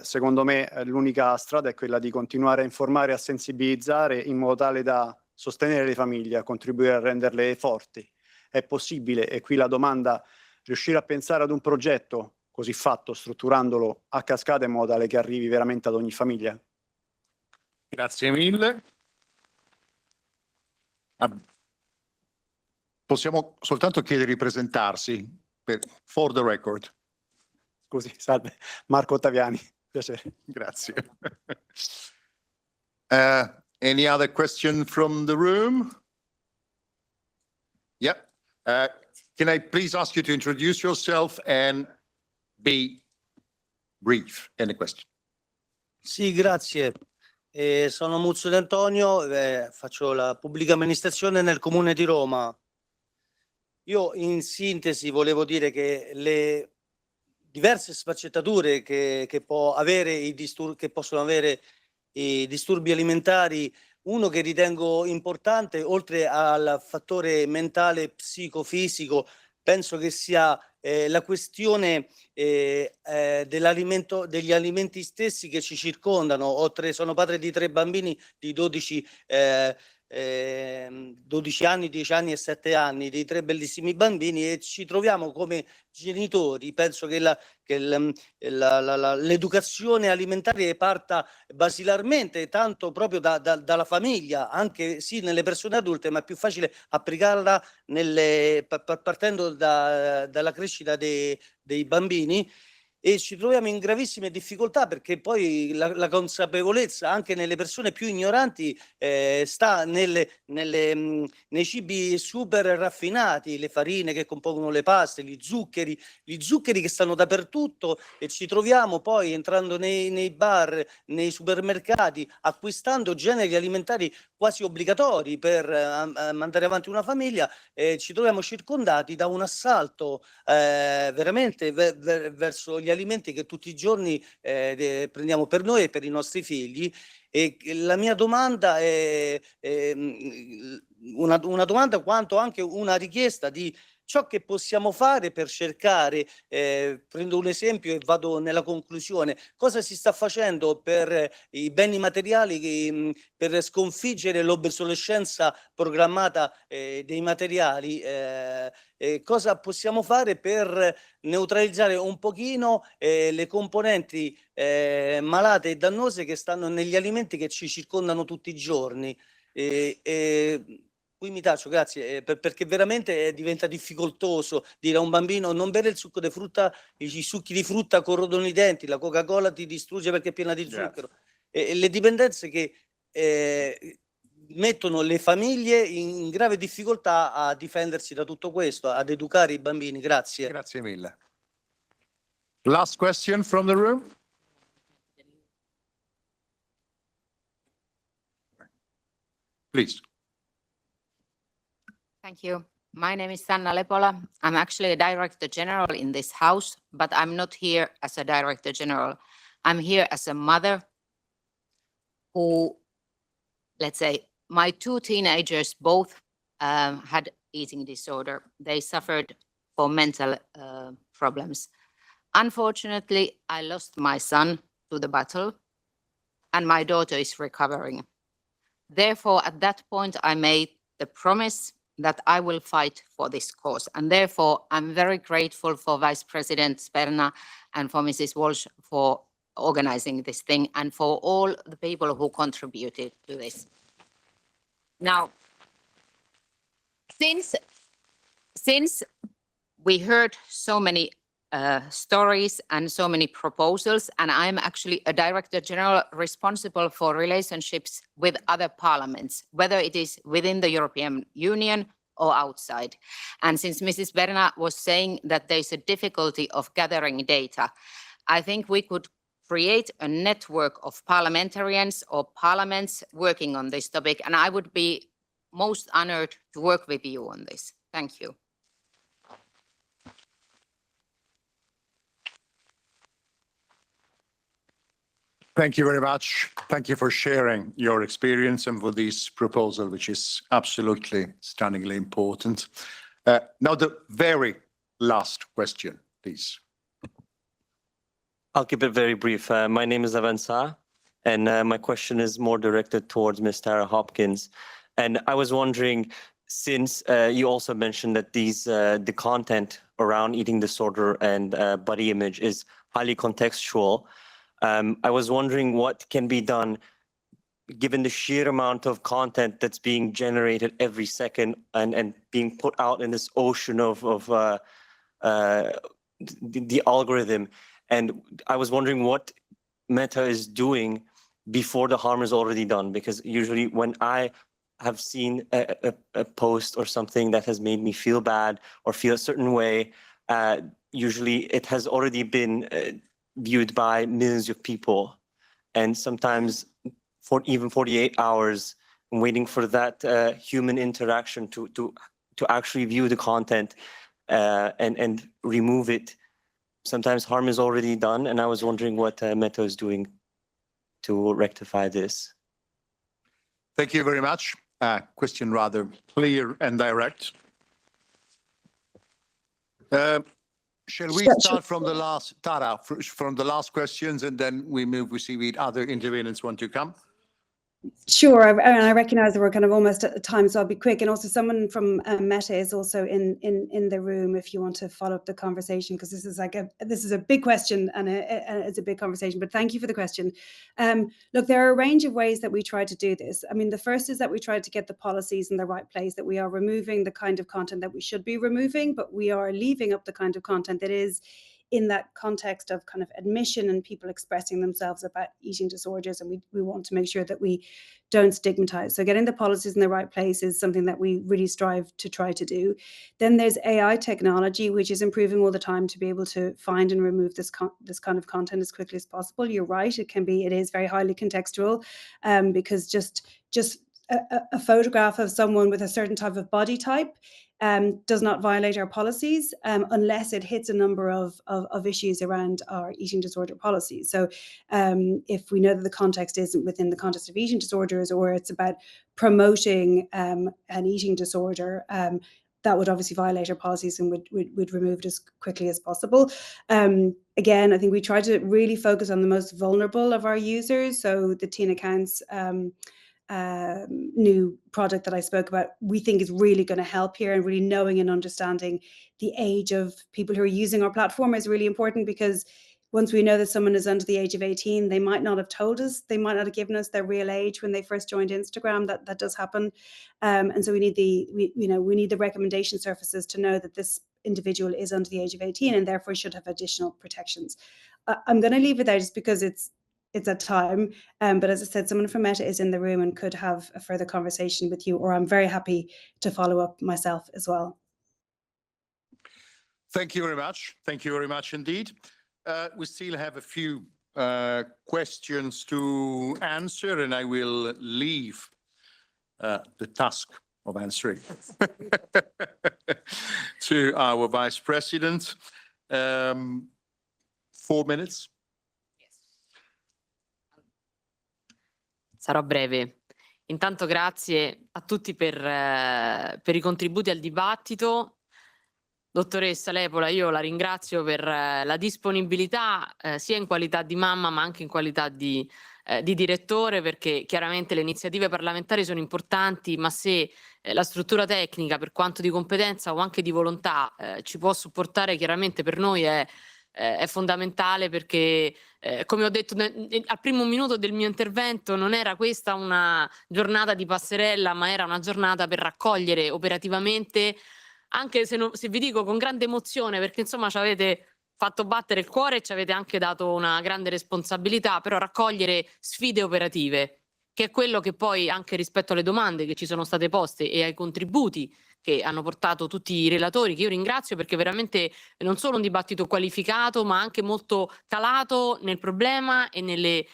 Secondo me l'unica strada è quella di continuare a informare e a sensibilizzare in modo tale da sostenere le famiglie, a contribuire a renderle forti. È possibile, e qui la domanda, riuscire a pensare ad un progetto così fatto, strutturandolo a cascata in modo tale che arrivi veramente ad ogni famiglia? Grazie mille. Possiamo soltanto chiedere di presentarsi for the record. Scusi, salve, Marco Ottaviani, piacere. Grazie. Any other question from the room? Yep. Can I please ask you to introduce yourself and be brief in the question? Sì, grazie. Sono Muzzo Antonio, faccio la pubblica amministrazione nel comune di Roma. Io in sintesi volevo dire che le diverse sfaccettature che possono avere i disturbi alimentari uno che ritengo importante, oltre al fattore mentale, psicofisico, penso che sia la questione dell'alimento, degli alimenti stessi che ci circondano. Sono padre di 3 bambini di 12 anni, 10 anni e 7 anni, dei 3 bellissimi bambini, e ci troviamo come genitori. Penso che l'educazione alimentare parta basilarmente tanto proprio dalla famiglia, anche sì nelle persone adulte, ma è più facile applicarla partendo dalla crescita dei bambini. E ci troviamo in gravissime difficoltà, perché poi la consapevolezza anche nelle persone più ignoranti sta nei cibi super raffinati, le farine che compongono le paste, gli zuccheri che stanno dappertutto, e ci troviamo poi entrando nei bar, nei supermercati, acquistando generi alimentari quasi obbligatori per mandare avanti una famiglia, ci troviamo circondati da un assalto veramente verso gli alimenti che tutti i giorni prendiamo per noi e per i nostri figli. E la mia domanda è una domanda quanto anche una richiesta di ciò che possiamo fare per cercare, prendo un esempio e vado nella conclusione, cosa si sta facendo per i beni materiali, per sconfiggere l'obsolescenza programmata dei materiali, cosa possiamo fare per neutralizzare un pochino le componenti malate e dannose che stanno negli alimenti che ci circondano tutti i giorni. Qui mi taccio, grazie, perché veramente diventa difficoltoso dire a un bambino non bere il succo di frutta, i succhi di frutta corrodono i denti, la Coca-Cola ti distrugge perché è piena di zucchero. E le dipendenze che mettono le famiglie in grave difficoltà a difendersi da tutto questo, ad educare i bambini. Grazie. Grazie mille. Last question from the room. Please. Thank you. My name is Sanna Lepola. I'm actually a Director General in this house, but I'm not here as a Director General. I'm here as a mother who, let's say, my 2 teenagers both had eating disorder. They suffered from mental problems. Unfortunately, I lost my son to the battle, and my daughter is recovering. Therefore, at that point, I made the promise that I will fight for this cause. And therefore, I'm very grateful for Vice President Sberna and for Mrs. Walsh for organizing this thing, and for all the people who contributed to this. Now, since we heard so many stories and so many proposals, and I'm actually a Director General responsible for relationships with other parliaments, whether it is within the European Union or outside. And since Mrs. Sberna was saying that there's a difficulty of gathering data, I think we could create a network of parliamentarians or parliaments working on this topic, and I would be most honored to work with you on this. Thank you. Thank you very much. Thank you for sharing your experience and for this proposal, which is absolutely stunningly important. Now, the very last question, please. I'll keep it very brief. My name is Avansa, and my question is more directed towards Ms. Tara Hopkins. And I was wondering, since you also mentioned that the content around eating disorder and body image is highly contextual, I was wondering what can be done given the sheer amount of content that's being generated every second and being put out in this ocean of the algorithm. And I was wondering what Meta is doing before the harm is already done, because usually when I have seen a post or something that has made me feel bad or feel a certain way, usually it has already been viewed by millions of people, and sometimes for even 48 hours waiting for that human interaction to actually view the content and remove it. Sometimes harm is already done, and I was wondering what Meta is doing to rectify this. Thank you very much. Question rather clear and direct. Shall we start from the last, Tara, from the last questions, and then we see if other intervenants want to come? Sure, and I recognise that we're kind of almost at the time, so I'll be quick. And also, someone from Meta is also in the room if you want to follow up the conversation, because this is a big question and it's a big conversation. But thank you for the question. Look, there are a range of ways that we try to do this. I mean, the first is that we try to get the policies in the right place, that we are removing the kind of content that we should be removing, but we are leaving up the kind of content that is in that context of kind of admission and people expressing themselves about eating disorders, and we want to make sure that we don't stigmatize. So getting the policies in the right place is something that we really strive to try to do. Then there's AI technology, which is improving all the time to be able to find and remove this kind of content as quickly as possible. You're right, it is very highly contextual, because just a photograph of someone with a certain type of body type does not violate our policies unless it hits a number of issues around our eating disorder policies. So if we know that the context isn't within the context of eating disorders, or it's about promoting an eating disorder, that would obviously violate our policies and would remove it as quickly as possible. Again, I think we try to really focus on the most vulnerable of our users. So the teen accounts new product that I spoke about, we think is really going to help here, and really knowing and understanding the age of people who are using our platform is really important, because once we know that someone is under the age of 18, they might not have told us, they might not have given us their real age when they first joined Instagram. That does happen, and so we need the recommendation surfaces to know that this individual is under the age of 18 and therefore should have additional protections. I'm going to leave it there just because it's at time, but as I said, someone from Meta is in the room and could have a further conversation with you, or I'm very happy to follow up myself as well. Thank you very much. Thank you very much indeed. We still have a few questions to answer, and I will leave the task of answering to our Vice President. 4 minutes. Sarò breve. Intanto grazie a tutti per i contributi al dibattito. Dottoressa Lepola, io la ringrazio per la disponibilità sia in qualità di mamma ma anche in qualità di direttore, perché chiaramente le iniziative parlamentari sono importanti, ma se la struttura tecnica, per quanto di competenza o anche di volontà, ci può supportare, chiaramente per noi è fondamentale, perché come ho detto al primo minuto del mio intervento, non era questa una giornata di passerella, ma era una giornata per raccogliere operativamente, anche se vi dico con grande emozione, perché insomma ci avete fatto battere il cuore e ci avete anche dato una grande responsabilità, però raccogliere sfide operative, che è quello che poi, anche rispetto alle domande che ci sono state poste e ai contributi che hanno portato tutti i relatori, che io ringrazio, perché veramente non solo un dibattito qualificato, ma anche molto calato nel problema e nelle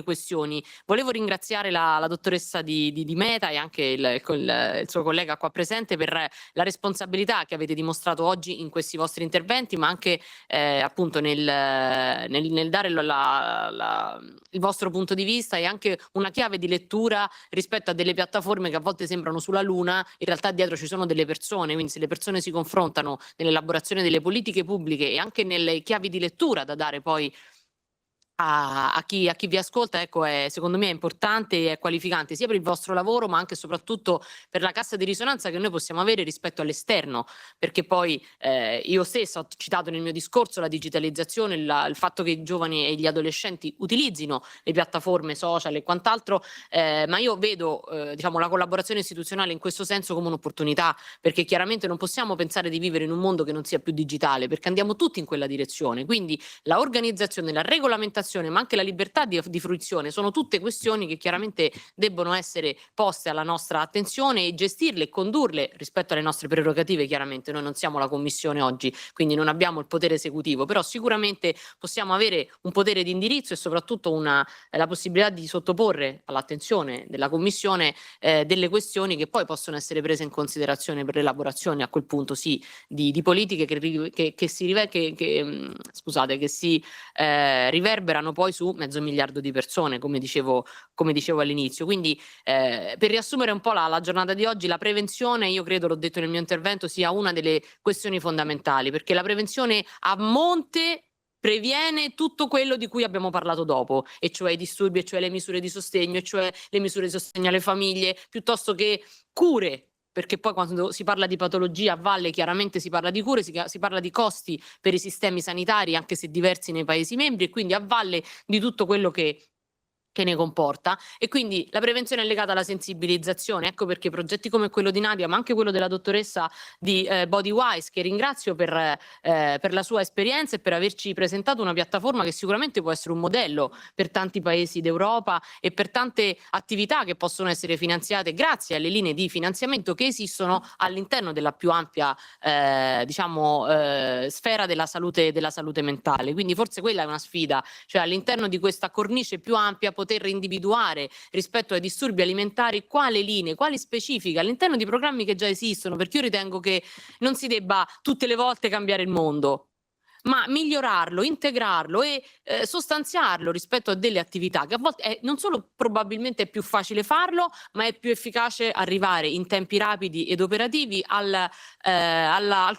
questioni. Volevo ringraziare la dottoressa di Meta e anche il suo collega qua presente per la responsabilità che avete dimostrato oggi in questi vostri interventi, ma anche appunto nel dare il vostro punto di vista e anche una chiave di lettura rispetto a delle piattaforme che a volte sembrano sulla luna. In realtà dietro ci sono delle persone, quindi se le persone si confrontano nell'elaborazione delle politiche pubbliche e anche nelle chiavi di lettura da dare poi a chi vi ascolta, ecco, secondo me è importante e è qualificante sia per il vostro lavoro, ma anche e soprattutto per la cassa di risonanza che noi possiamo avere rispetto all'esterno, perché poi io stessa ho citato nel mio discorso la digitalizzazione, il fatto che i giovani e gli adolescenti utilizzino le piattaforme social e quant'altro, ma io vedo diciamo la collaborazione istituzionale in questo senso come un'opportunità, perché chiaramente non possiamo pensare di vivere in un mondo che non sia più digitale, perché andiamo tutti in quella direzione. Quindi la organizzazione, la regolamentazione, ma anche la libertà di fruizione sono tutte questioni che chiaramente debbono essere poste alla nostra attenzione, e gestirle e condurle rispetto alle nostre prerogative. Chiaramente noi non siamo la Commissione oggi, quindi non abbiamo il potere esecutivo, però sicuramente possiamo avere un potere di indirizzo e soprattutto la possibilità di sottoporre all'attenzione della Commissione delle questioni che poi possono essere prese in considerazione per l'elaborazione, a quel punto sì, di politiche che si riverberano riverberano poi su 500 milioni di persone, come dicevo all'inizio. Quindi per riassumere un po' la giornata di oggi, la prevenzione, io credo, l'ho detto nel mio intervento, sia una delle questioni fondamentali, perché la prevenzione a monte previene tutto quello di cui abbiamo parlato dopo, e cioè i disturbi, e cioè le misure di sostegno, e cioè le misure di sostegno alle famiglie, piuttosto che cure, perché poi quando si parla di patologia a valle chiaramente si parla di cure, si parla di costi per i sistemi sanitari, anche se diversi nei Paesi membri, e quindi a valle di tutto quello che ne comporta. E quindi la prevenzione è legata alla sensibilizzazione. Ecco perché progetti come quello di Nadia, ma anche quello della dottoressa di Bodywise, che ringrazio per la sua esperienza e per averci presentato una piattaforma che sicuramente può essere un modello per tanti paesi d'Europa e per tante attività che possono essere finanziate grazie alle linee di finanziamento che esistono all'interno della più ampia sfera della salute mentale. Quindi forse quella è una sfida, cioè all'interno di questa cornice più ampia poter individuare rispetto ai disturbi alimentari quali linee, quali specifiche all'interno di programmi che già esistono, perché io ritengo che non si debba tutte le volte cambiare il mondo, ma migliorarlo, integrarlo e sostanziarlo rispetto a delle attività che a volte non solo probabilmente è più facile farlo, ma è più efficace arrivare in tempi rapidi ed operativi al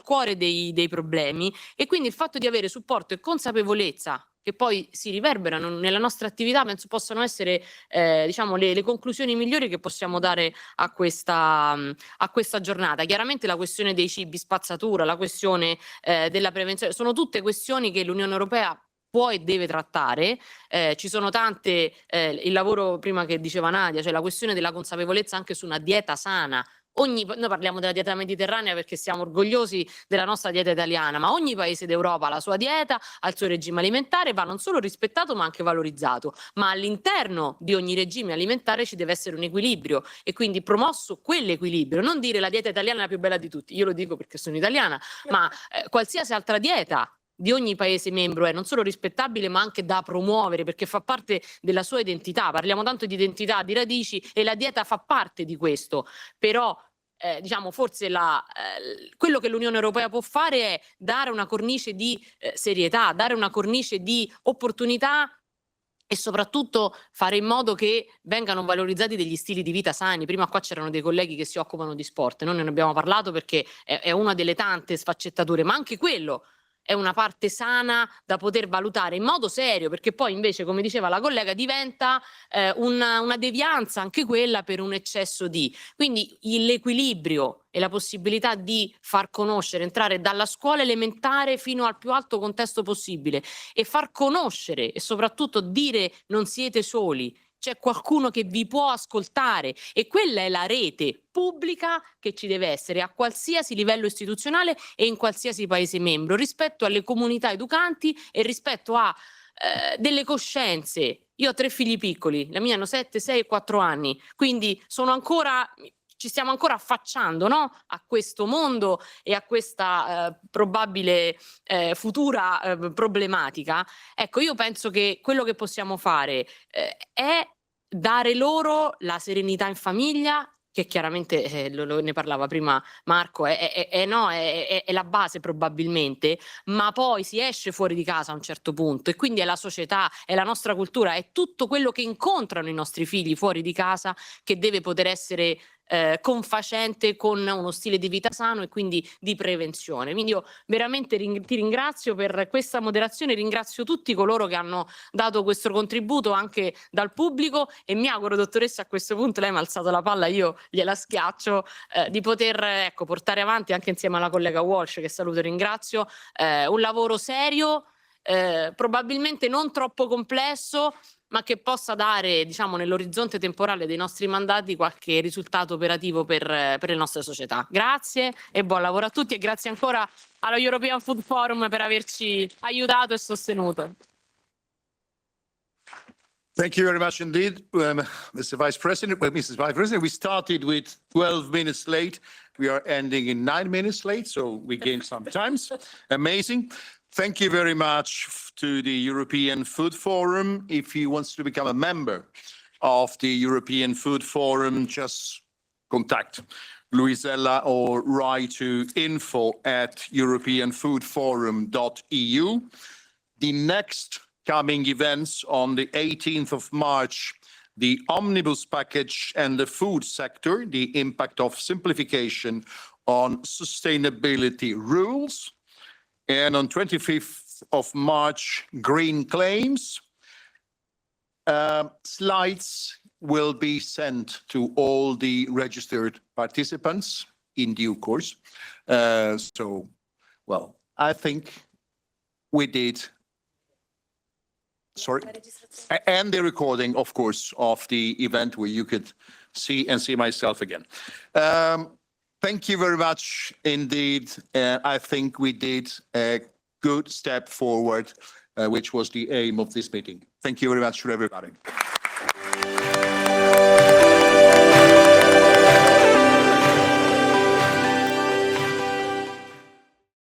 cuore dei problemi. E quindi il fatto di avere supporto e consapevolezza che poi si riverberano nella nostra attività, penso possano essere le conclusioni migliori che possiamo dare a questa giornata. Chiaramente la questione dei cibi spazzatura, la questione della prevenzione, sono tutte questioni che l'Unione Europea può e deve trattare. Ci sono tante, il lavoro prima che diceva Nadia, cioè la questione della consapevolezza anche su una dieta sana. Noi parliamo della dieta mediterranea perché siamo orgogliosi della nostra dieta italiana, ma ogni paese d'Europa ha la sua dieta, ha il suo regime alimentare, va non solo rispettato ma anche valorizzato. Ma all'interno di ogni regime alimentare ci deve essere un equilibrio, e quindi promosso quell'equilibrio. Non dire la dieta italiana è la più bella di tutti, io lo dico perché sono italiana, ma qualsiasi altra dieta di ogni paese membro è non solo rispettabile ma anche da promuovere, perché fa parte della sua identità. Parliamo tanto di identità, di radici, e la dieta fa parte di questo. Però forse quello che l'Unione Europea può fare è dare una cornice di serietà, dare una cornice di opportunità e soprattutto fare in modo che vengano valorizzati degli stili di vita sani. Prima qua c'erano dei colleghi che si occupano di sport, noi ne abbiamo parlato perché è una delle tante sfaccettature, ma anche quello è una parte sana da poter valutare in modo serio, perché poi invece, come diceva la collega, diventa una devianza anche quella per un eccesso di. Quindi l'equilibrio e la possibilità di far conoscere, entrare dalla scuola elementare fino al più alto contesto possibile e far conoscere e soprattutto dire non siete soli. C'è qualcuno che vi può ascoltare, e quella è la rete pubblica che ci deve essere a qualsiasi livello istituzionale e in qualsiasi paese membro, rispetto alle comunità educanti e rispetto a delle coscienze. Io ho 3 figli piccoli, la mia hanno 7, 6 e 4 anni, quindi ci stiamo ancora affacciando, no? A questo mondo e a questa probabile futura problematica. Ecco, io penso che quello che possiamo fare è dare loro la serenità in famiglia, che chiaramente ne parlava prima Marco, è la base probabilmente, ma poi si esce fuori di casa a un certo punto, e quindi è la società, è la nostra cultura, è tutto quello che incontrano i nostri figli fuori di casa che deve poter essere confacente con uno stile di vita sano e quindi di prevenzione. Quindi io veramente ti ringrazio per questa moderazione, ringrazio tutti coloro che hanno dato questo contributo anche dal pubblico, e mi auguro, dottoressa, a questo punto lei mi ha alzato la palla, io gliela schiaccio, di poter portare avanti anche insieme alla collega Walsh, che saluto e ringrazio, un lavoro serio, probabilmente non troppo complesso, ma che possa dare, nell'orizzonte temporale dei nostri mandati qualche risultato operativo per le nostre società. Grazie e buon lavoro a tutti, e grazie ancora allo European Food Forum per averci aiutato e sostenuto. Thank you very much indeed, Mr. Vice President. Well, Mrs. Vice President, we started with 12 minutes late. We are ending in 9 minutes late, so we gained some time. Amazing. Thank you very much to the European Food Forum. If you want to become a member of the European Food Forum, just contact Luisella or write to info@europeanfoodforum.eu. The next coming events on the 18th of March, the omnibus package and the food sector, the impact of simplification on sustainability rules. And on 25th of March, green claims. Slides will be sent to all the registered participants in due course. Well, I think we did. Sorry. And the recording, of course, of the event where you could see myself again. Thank you very much indeed. I think we did a good step forward, which was the aim of this meeting. Thank you very much for everybody.